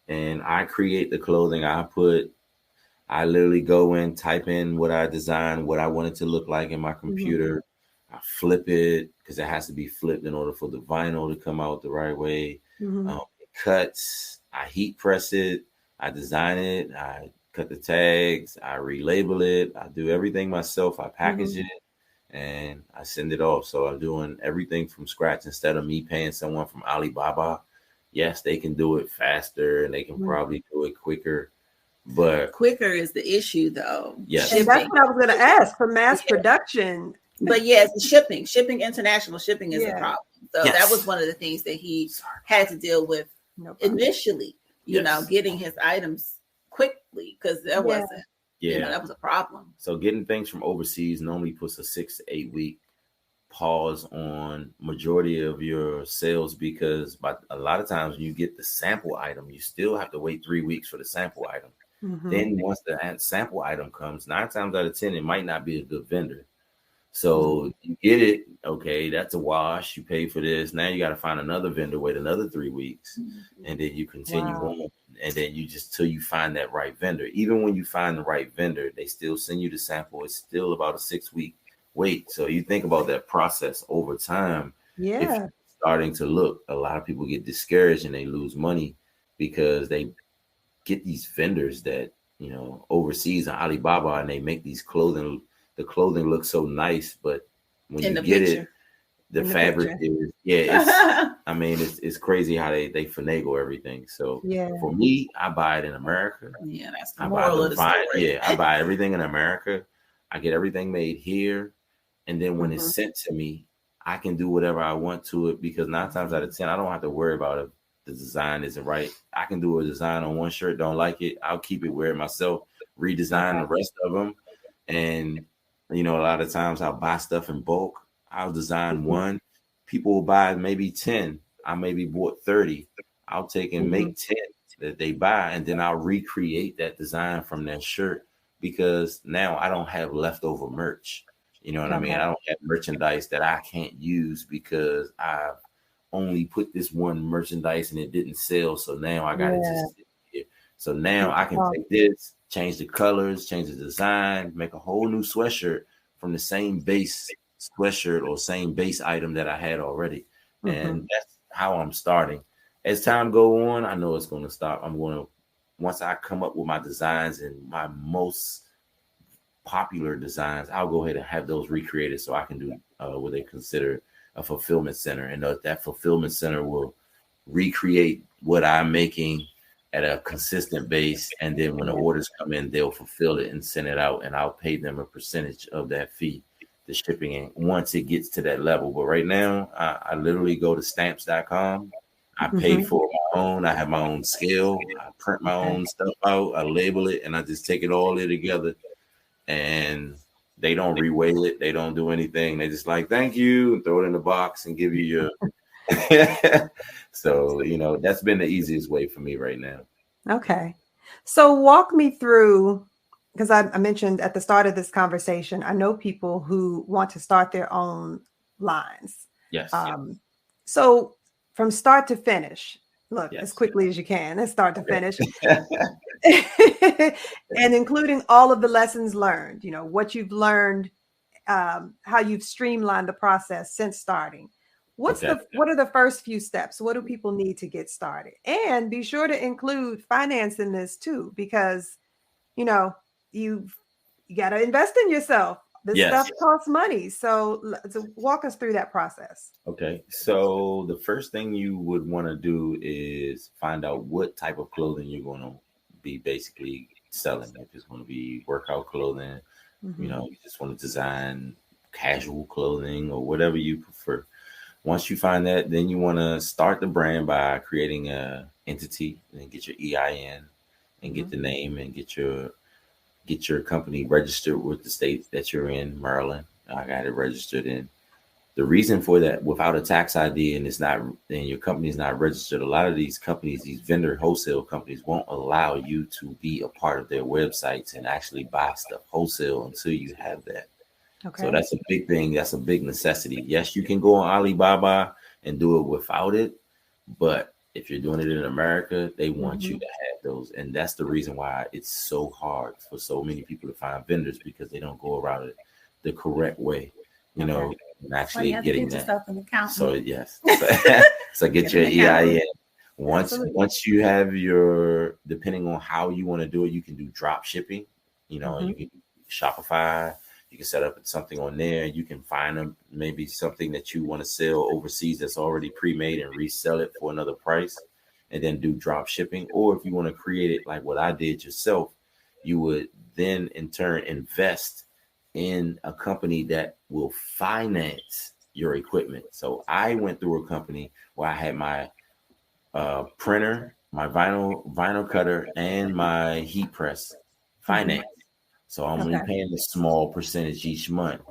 and I create the clothing. I literally go in, type in what I designed, what I want it to look like in my computer. I flip it because it has to be flipped in order for the vinyl to come out the right way. It cuts. I heat press it. I design it. I cut the tags. I relabel it. I do everything myself. I package it and I send it off. So I'm doing everything from scratch instead of me paying someone from Alibaba. Yes, they can do it faster and they can probably do it quicker. But quicker is the issue, though. Yes, and that's what I was going to ask for mass production. But yes, shipping, international shipping is a problem. So that was one of the things that he had to deal with initially. You know, getting his items quickly because that wasn't. You know, that was a problem. So getting things from overseas normally puts a 6 to 8 week pause on majority of your sales because by a lot of times when you get the sample item, you still have to wait 3 weeks for the sample item. Then once the sample item comes, 9 times out of 10, it might not be a good vendor. So you get it. Okay, that's a wash. You pay for this. Now you got to find another vendor, wait another 3 weeks. And then you continue on. And then you just till you find that right vendor. Even when you find the right vendor, they still send you the sample. It's still about a 6 week wait. So you think about that process over time. If you're starting to look, a lot of people get discouraged and they lose money because they get these vendors that, you know, overseas on Alibaba and they make these clothing. The clothing looks so nice, but when you get it, the fabric is it's crazy how they finagle everything. So for me, I buy it in America. Yeah, that's the moral of the story. I buy everything in America. I get everything made here, and then when it's sent to me, I can do whatever I want to it because 9 times out of 10, I don't have to worry about if the design isn't right. I can do a design on one shirt, don't like it, I'll keep it, wear it myself, redesign the rest of them, and you know, a lot of times I'll buy stuff in bulk. I'll design one. People will buy maybe 10. I maybe bought 30. I'll take and make 10 that they buy, and then I'll recreate that design from that shirt because now I don't have leftover merch. You know what I mean? I don't have merchandise that I can't use because I've only put this one merchandise and it didn't sell. So now I got to just sit here. So now I can take this, change the colors, change the design, make a whole new sweatshirt from the same base sweatshirt or same base item that I had already. And that's how I'm starting. As time go on, I know it's going to stop. Once I come up with my designs and my most popular designs, I'll go ahead and have those recreated so I can do what they consider a fulfillment center. And that fulfillment center will recreate what I'm making at a consistent base. And then when the orders come in, they'll fulfill it and send it out. And I'll pay them a percentage of that fee, the shipping, and once it gets to that level. But right now, I literally go to stamps.com. I pay for my own. I have my own scale. I print my own stuff out. I label it, and I just take it all there together. And they don't reweigh it. They don't do anything. They just like, thank you, and throw it in the box and give you your. So, you know, that's been the easiest way for me right now. Okay. So walk me through, because I mentioned at the start of this conversation, I know people who want to start their own lines. Yes. So from start to finish, look, as quickly as you can, and start to finish. And including all of the lessons learned, you know, what you've learned, how you've streamlined the process since starting. What are the first few steps? What do people need to get started? And be sure to include finance in this too, because, you know, you got to invest in yourself this stuff costs money. So walk us through that process. Okay. So the first thing you would want to do is find out what type of clothing you're going to be basically selling. If it's going to be workout clothing, you just want to design casual clothing or whatever you prefer. Once you find that, then you want to start the brand by creating a entity and get your EIN and get the name and get your company registered with the state that you're in, Maryland. I got it registered in. The reason for that, without a tax ID and your company is not registered, a lot of these companies, these vendor wholesale companies, won't allow you to be a part of their websites and actually buy stuff wholesale until you have that. Okay. So that's a big thing. That's a big necessity. Yes, you can go on Alibaba and do it without it, but if you're doing it in America, they want you to have those. And that's the reason why it's so hard for so many people to find vendors, because they don't go around it the correct way, and actually getting that. So yes. So get your EIN. Once you have depending on how you want to do it, you can do drop shipping, you can do Shopify. You can set up something on there. You can find maybe something that you want to sell overseas that's already pre-made and resell it for another price, and then do drop shipping. Or if you want to create it like what I did yourself, you would then in turn invest in a company that will finance your equipment. So I went through a company where I had my printer, my vinyl cutter, and my heat press financed. So I'm only paying a small percentage each month.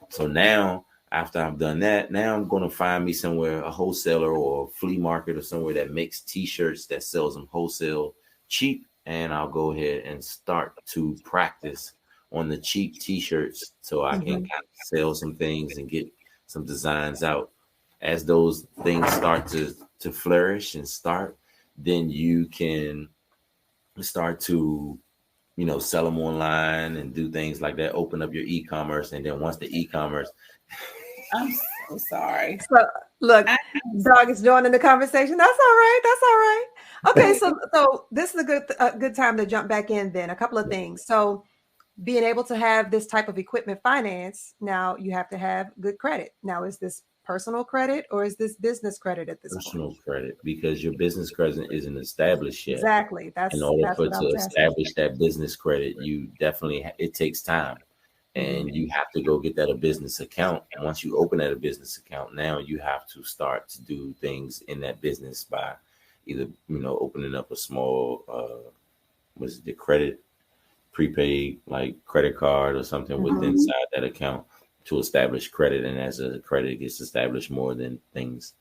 So now, after I've done that, now I'm going to find me somewhere, a wholesaler or a flea market or somewhere that makes T-shirts that sells them wholesale cheap. And I'll go ahead and start to practice on the cheap T-shirts so I can kind of sell some things and get some designs out. As those things start to flourish and then you can start to sell them online and do things like that. Open up your e-commerce, and then once the e-commerce, I'm so sorry. So look, dog is joining the conversation. That's all right. That's all right. Okay, so this is a good time to jump back in. Then a couple of things. So being able to have this type of equipment finance, now you have to have good credit. Now, is this personal credit or is this business credit at this point? Personal credit, because your business credit isn't established yet. Exactly. In order to establish that business credit, you definitely it takes time, and you have to go get that a business account. And once you open that a business account, now you have to start to do things in that business by either opening up a small the credit prepaid like credit card or something within inside that account to establish credit. And as a credit gets established more, then things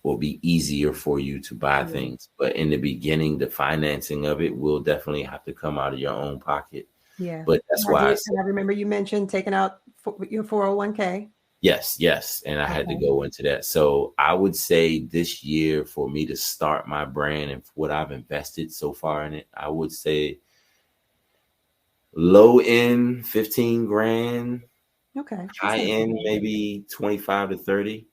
will be easier for you to buy things. But in the beginning, the financing of it will definitely have to come out of your own pocket. Yeah. But that's why I remember you mentioned taking out your 401k. Yes. And I had to go into that. So I would say this year, for me to start my brand and what I've invested so far in it, I would say low end 15 grand. Okay. High end, maybe 25 to 30.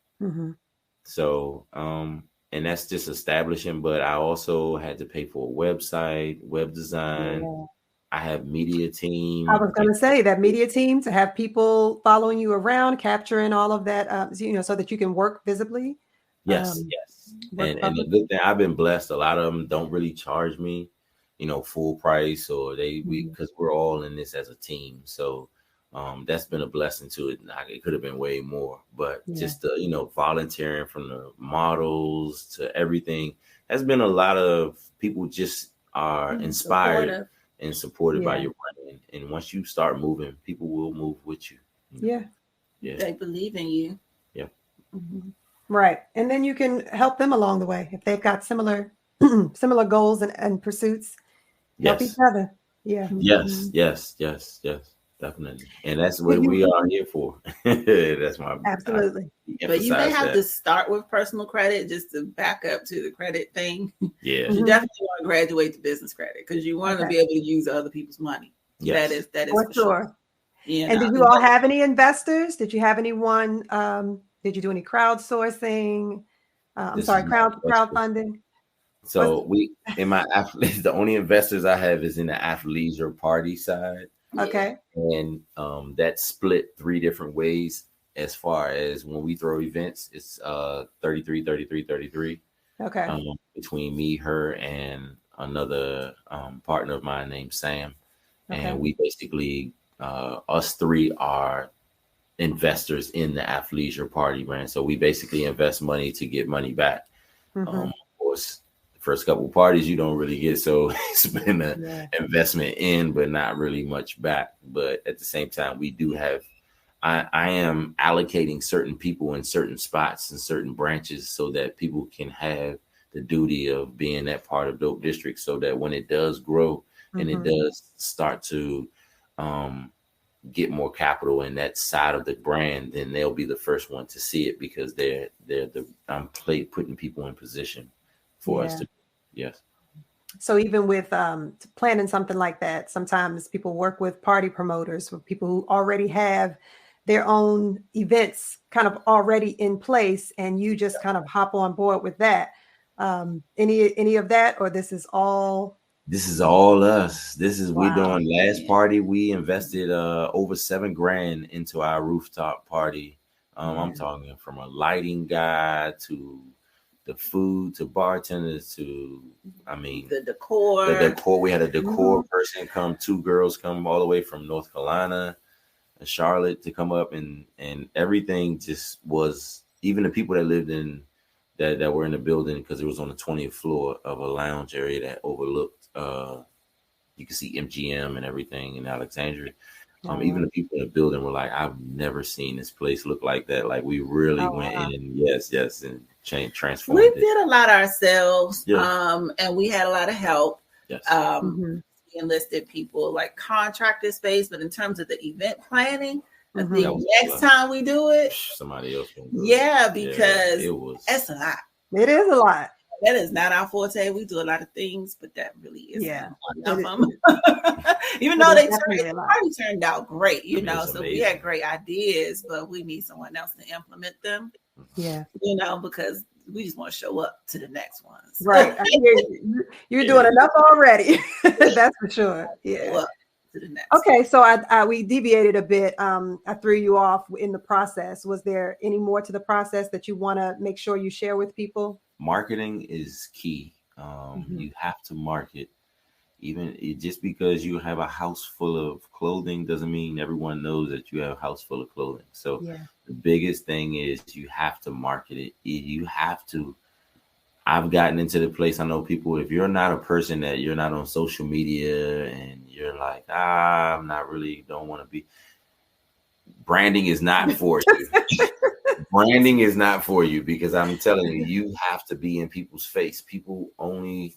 So, and that's just establishing, but I also had to pay for a website, web design. Yeah. I have media team. I was going to say that media team, to have people following you around, capturing all of that, so that you can work visibly. Yes. And the good thing, I've been blessed. A lot of them don't really charge me, full price, or because we're all in this as a team. So, that's been a blessing to it. It could have been way more, but just volunteering from the models to everything has been a lot of people just are inspired and supported by your brand. And once you start moving, people will move with you. Yeah. They believe in you. Yeah. Right. And then you can help them along the way if they've got similar goals and pursuits. Help each other. Yeah. Yes. Definitely. And that's what we are here for. That's my absolutely. But you may have to start with personal credit just to back up to the credit thing. Yeah. You definitely want to graduate to business credit because you want to be able to use other people's money. Yes. That is for sure. And did you all have any investors? Did you have anyone? Did you do any crowdsourcing? Crowdfunding? So the only investors I have is in the athleisure party side. Okay. And that split 3 different ways. As far as when we throw events, it's 33, 33, 33. Okay. Between me, her, and another partner of mine named Sam. Okay. And we basically, us 3 are investors in the athleisure party brand. So we basically invest money to get money back. Of course, the first couple of parties you don't really get, so it's been an investment in, but not really much back. But at the same time, we do have, I am allocating certain people in certain spots and certain branches so that people can have the duty of being that part of Dope District, so that when it does grow and it does start to get more capital in that side of the brand, then they'll be the first one to see it, because I'm putting people in position for us to. Yes. So even with planning something like that, sometimes people work with party promoters, with people who already have their own events kind of already in place, and you just kind of hop on board with that. Any of that, or this is all? This is all us. This is we doing. Last party we invested over $7,000 into our rooftop party. I'm talking from a lighting guy to the food to bartenders to, the decor. The decor. We had a decor person come. 2 girls come all the way from North Carolina and Charlotte to come up, and everything just was. Even the people that lived in that were in the building, because it was on the 20th floor of a lounge area that overlooked. You can see MGM and everything in Alexandria. Even the people in the building were like, "I've never seen this place look like that." Like, we really went in, yes, and transformed. We did a lot ourselves, and we had a lot of help. Yes. We enlisted people like contractor space, but in terms of the event planning, I think next time we do it, somebody else can do it. Because that's a lot. It is a lot. That is not our forte. We do a lot of things, but that really is one of them. Even though party turned out great, so we had great ideas, but we need someone else to implement them. Yeah. Because we just want to show up to the next ones. Right. I hear you're doing enough already. That's for sure. Yeah. Okay, so we deviated a bit. I threw you off in the process. Was there any more to the process that you want to make sure you share with people? Marketing is key. You have to market. Just because you have a house full of clothing doesn't mean everyone knows that you have a house full of clothing. So the biggest thing is you have to market it. You have to. I've gotten into the place, I know people, if you're not a person that you're not on social media and you're like, I'm not really, don't want to be. Branding is not for you. Branding is not for you, because I'm telling you, you have to be in people's face. People only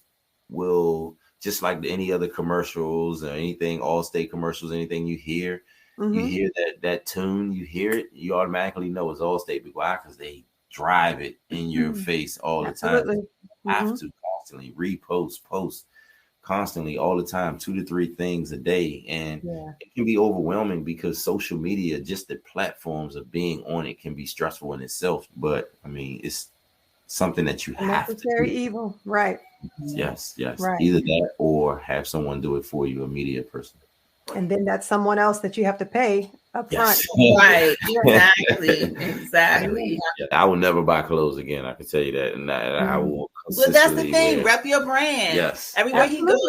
will, just like any other commercials or anything, Allstate commercials, anything you hear, you hear that tune, you hear it, you automatically know it's Allstate. Why? Because they drive it in your face all the time. You have to constantly post constantly all the time, 2 to 3 things a day. And it can be overwhelming, because social media, just the platforms of being on it, can be stressful in itself. But it's something that you have to do. Necessary evil. Right. Yes. Right. Either that or have someone do it for you, a media person. And then that's someone else that you have to pay up front. Right. Exactly. I will never buy clothes again. I can tell you that. And I will. Well, that's the thing. Rep your brand. Yes. Everywhere he goes,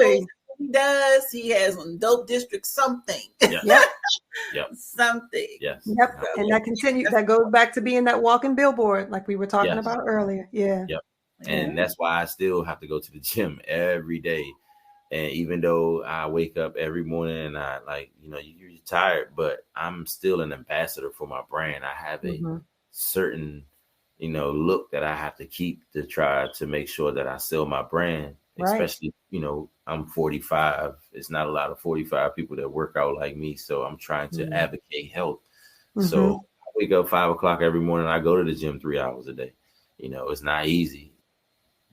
he does. He has on Dope District something. Something. Yes. Yep. And that continues. That goes back to being that walking billboard, like we were talking about earlier. Yeah. Yep. And that's why I still have to go to the gym every day. And even though I wake up every morning and I you're tired, but I'm still an ambassador for my brand. I have a certain, look that I have to keep to try to make sure that I sell my brand. Right. Especially, I'm 45. It's not a lot of 45 people that work out like me. So I'm trying to advocate health. So I wake up 5 o'clock every morning. I go to the gym 3 hours a day. It's not easy.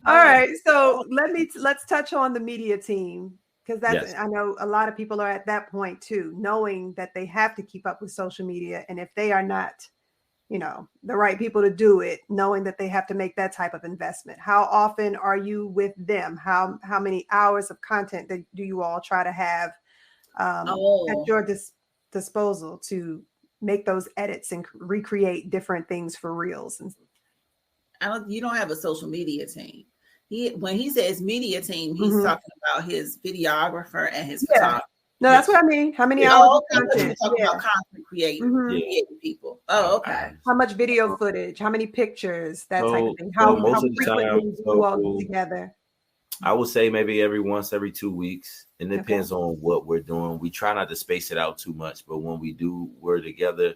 All right, so let's touch on the media team, because I know a lot of people are at that point too, knowing that they have to keep up with social media, and if they are not, the right people to do it, knowing that they have to make that type of investment. How often are you with them? How many hours of content do you all try to have at your disposal to make those edits and recreate different things for reels. And you don't have a social media team. When he says media team, he's talking about his videographer and his photographer. No, that's what I mean. How many hours of content? Talking about content creating people. Oh, okay. How much video footage? How many pictures? That type of thing. How frequently do you all get together? I would say maybe every 2 weeks. It depends on what we're doing. We try not to space it out too much, but when we're together,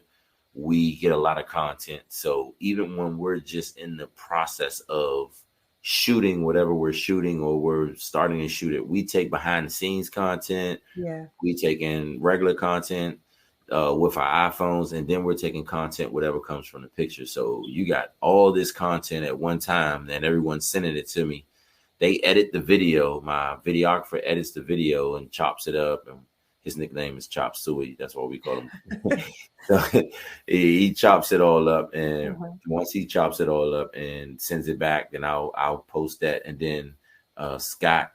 we get a lot of content. So even when we're just in the process of shooting whatever we're shooting, or we're starting to shoot it, we take behind the scenes content. We take in regular content with our iPhones, and then we're taking content whatever comes from the picture. So you got all this content at one time, and everyone's sending it to me. They edit the video. My videographer edits the video and chops it up, and his nickname is Chop Suey. That's what we call him. So he chops it all up, and once he chops it all up and sends it back, then I'll post that. And then Scott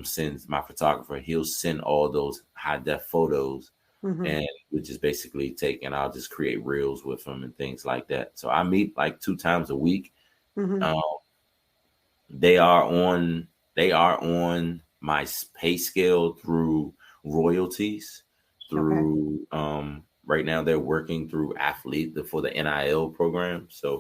sends, my photographer, he'll send all those high def photos, and we just basically take, and I'll just create reels with them and things like that. So I meet like 2 times a week. They are on my pay scale through royalties, through right now they're working through athlete for the NIL program. So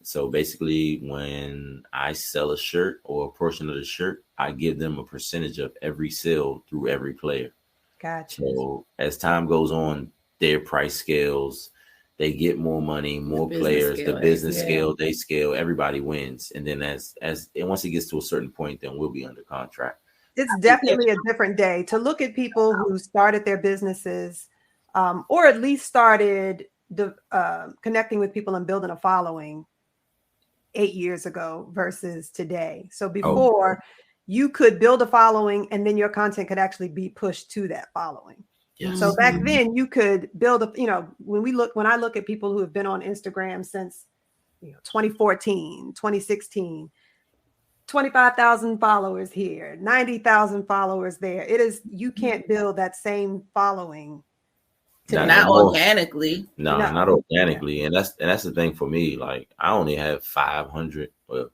so basically, when I sell a shirt or a portion of the shirt, I give them a percentage of every sale through every player. Gotcha. So as time goes on, their price scales, they get more money, more players, the business scale, they scale, everybody wins. And then and once it gets to a certain point, then we'll be under contract. It's definitely a different day to look at people who started their businesses, or at least started connecting with people and building a following 8 years ago versus today. So before, you could build a following and then your content could actually be pushed to that following. Yes. So back then you could build when I look at people who have been on Instagram since 2014, 2016, 25,000 followers here, 90,000 followers there. You can't build that same following. Not organically. No, not organically. And that's the thing for me. Like, I only have 500. Well,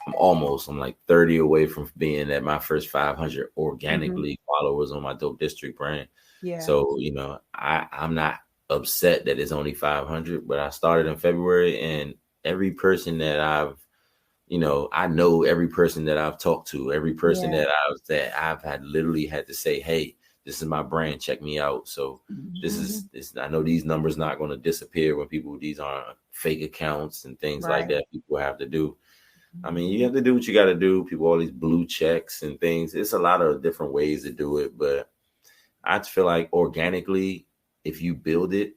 I'm like 30 away from being at my first 500 organically followers on my Dope District brand. Yeah. So, I'm not upset that it's only 500, but I started in February, and every person that I know every person that I've talked to, every person that I've literally had to say, hey, this is my brand, check me out. So this is I know these numbers not going to disappear when these aren't fake accounts and things like that people have to do. I mean, you have to do what you got to do. People, all these blue checks and things. It's a lot of different ways to do it, but I feel like organically, if you build it,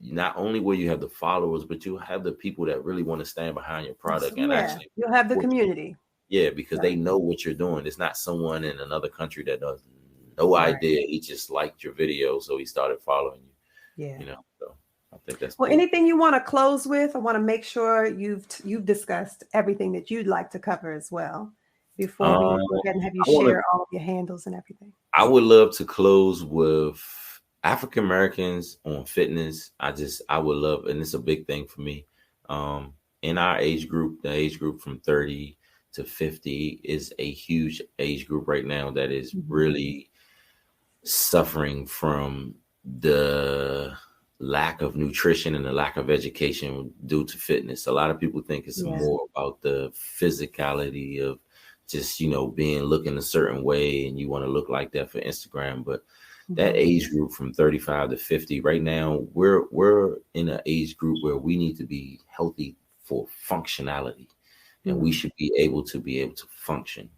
not only will you have the followers, but you have the people that really want to stand behind your product and actually you'll have the community. Yeah, because they know what you're doing. It's not someone in another country that does no idea. He just liked your video, so he started following you. Yeah. So I think that's cool. Anything you want to close with? I want to make sure you've discussed everything that you'd like to cover as well before we go ahead and have you share all of your handles and everything. I would love to close with African Americans on fitness. I would love, and it's a big thing for me. In our age group, the age group from 30 to 50 is a huge age group right now that is really suffering from the lack of nutrition and the lack of education due to fitness. A lot of people think it's more about the physicality of just, looking a certain way, and you want to look like that for Instagram. But that age group from 35 to 50 right now, we're in an age group where we need to be healthy for functionality. And we should be able to function,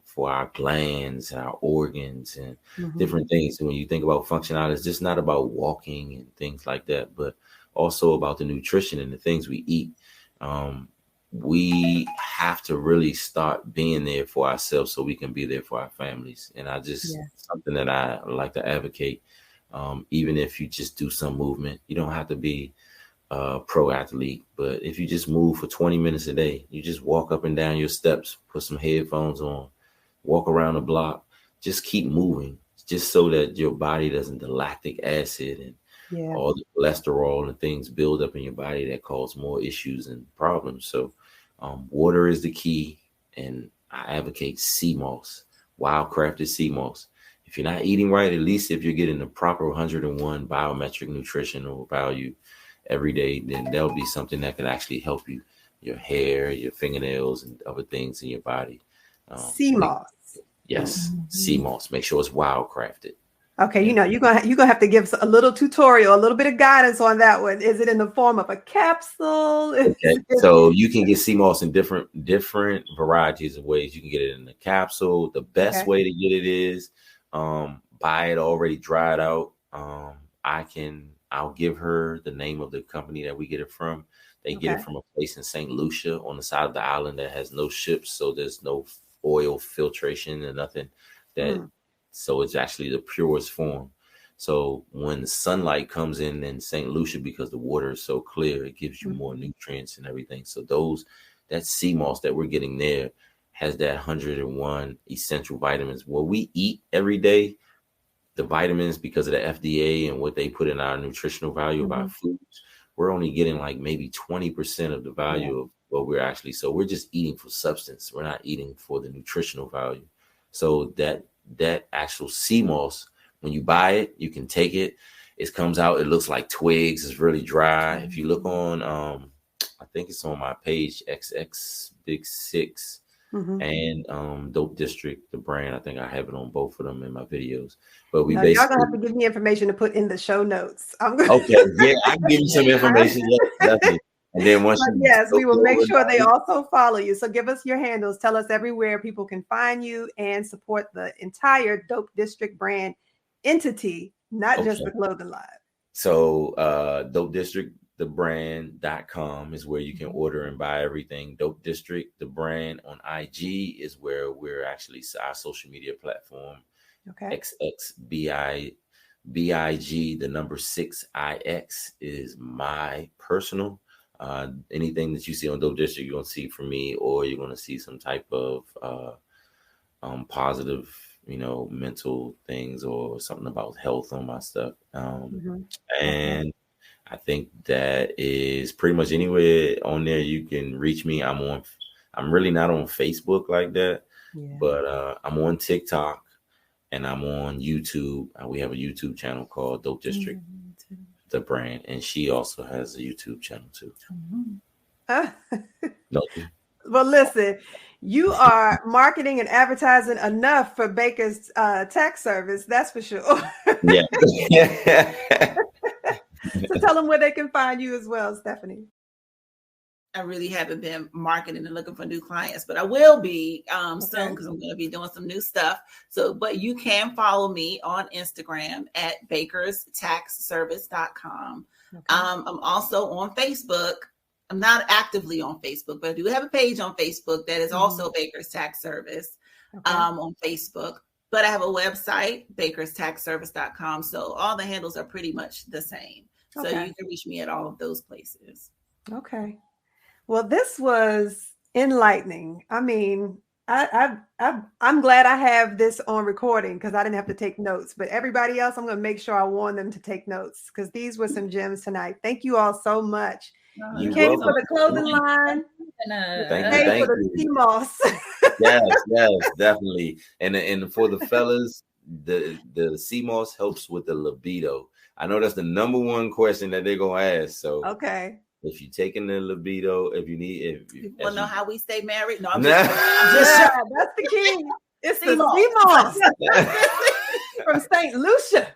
for our glands and our organs and different things. And when you think about functionality, it's just not about walking and things like that, but also about the nutrition and the things we eat. We have to really start being there for ourselves so we can be there for our families. And something that I like to advocate, even if you just do some movement, you don't have to be pro athlete, but if you just move for 20 minutes a day, you just walk up and down your steps, put some headphones on, walk around the block, just keep moving. just so that your body doesn't, the lactic acid and all the cholesterol and things build up in your body that cause more issues and problems. So water is the key, and I advocate sea moss, wild crafted sea moss. If you're not eating right, at least if you're getting the proper 101 biometric nutritional value every day, then there'll be something that can actually help you, your hair, your fingernails, and other things in your body. Sea moss. Yes, sea moss. Make sure it's wild crafted. Okay, you're gonna have to give us a little tutorial, a little bit of guidance on that one. Is it in the form of a capsule? Okay, so you can get sea moss in different varieties of ways. You can get it in the capsule. The best way to get it is buy it already dried out. I'll give her the name of the company that we get it from. They get it from a place in St. Lucia on the side of the island that has no ships, so there's no oil filtration and nothing so it's actually the purest form. So when the sunlight comes in St. Lucia, because the water is so clear, it gives you more nutrients and everything. So that sea moss that we're getting there has that 101 essential vitamins. What we eat every day, the vitamins, because of the FDA and what they put in our nutritional value of our foods, we're only getting like maybe 20% of the value of what we're actually. So we're just eating for substance. We're not eating for the nutritional value. So that actual sea moss, when you buy it, you can take it. It comes out. It looks like twigs. It's really dry. If you look on, I think it's on my page, XX Big Six and Dope District, the brand. I think I have it on both of them in my videos. But we basically, y'all gonna have to give me information to put in the show notes. Okay, yeah, I can give you some information. Definitely. And then we will make sure they also follow you. So give us your handles. Tell us everywhere people can find you and support the entire Dope District brand entity, not just the clothing line. So Dope District, the brand.com is where you can order and buy everything. Dope District, the brand on IG is where we're actually our social media platform. XXBIG, the number 6IX is my personal. Anything that you see on Dope District, you're going to see from me, or you're going to see some type of positive, mental things or something about health on my stuff. And I think that is pretty much anywhere on there you can reach me. I'm really not on Facebook like that, but I'm on TikTok and I'm on YouTube. We have a YouTube channel called Dope District. The brand, and she also has a YouTube channel too. Well, listen, you are marketing and advertising enough for Baker's tax service, that's for sure. So tell them where they can find you as well, Stephanie. I really haven't been marketing and looking for new clients, but I will be soon, because I'm going to be doing some new stuff. So, but you can follow me on Instagram at bakerstaxservice.com. I'm also on Facebook. I'm not actively on Facebook, but I do have a page on Facebook that is also Baker's Tax Service on Facebook. But I have a website, bakerstaxservice.com. So all the handles are pretty much the same. So you can reach me at all of those places. Okay. Well, this was enlightening. I mean, I'm glad I have this on recording because I didn't have to take notes. But everybody else, I'm going to make sure I warn them to take notes because these were some gems tonight. Thank you all so much. You came for the clothing line. Thank for the sea moss. yes, definitely. And for the fellas, the sea moss helps with the libido. I know that's the number one question that they're gonna ask. So if you're taking the libido, if you want to know how we stay married, that's the key. It's the sea moss from St. Lucia.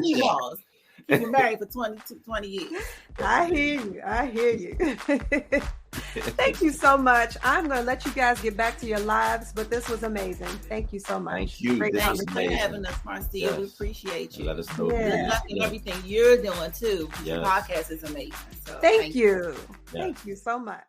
Sea moss. You've been married for 20 years. I hear you. Thank you so much. I'm going to let you guys get back to your lives, but this was amazing. Thank you so much. Thank you. Thanks for having us, Marcia. Yes. We appreciate you. Let us know. Good luck in everything you're doing too. Your podcast is amazing. So thank you. Thank you so much.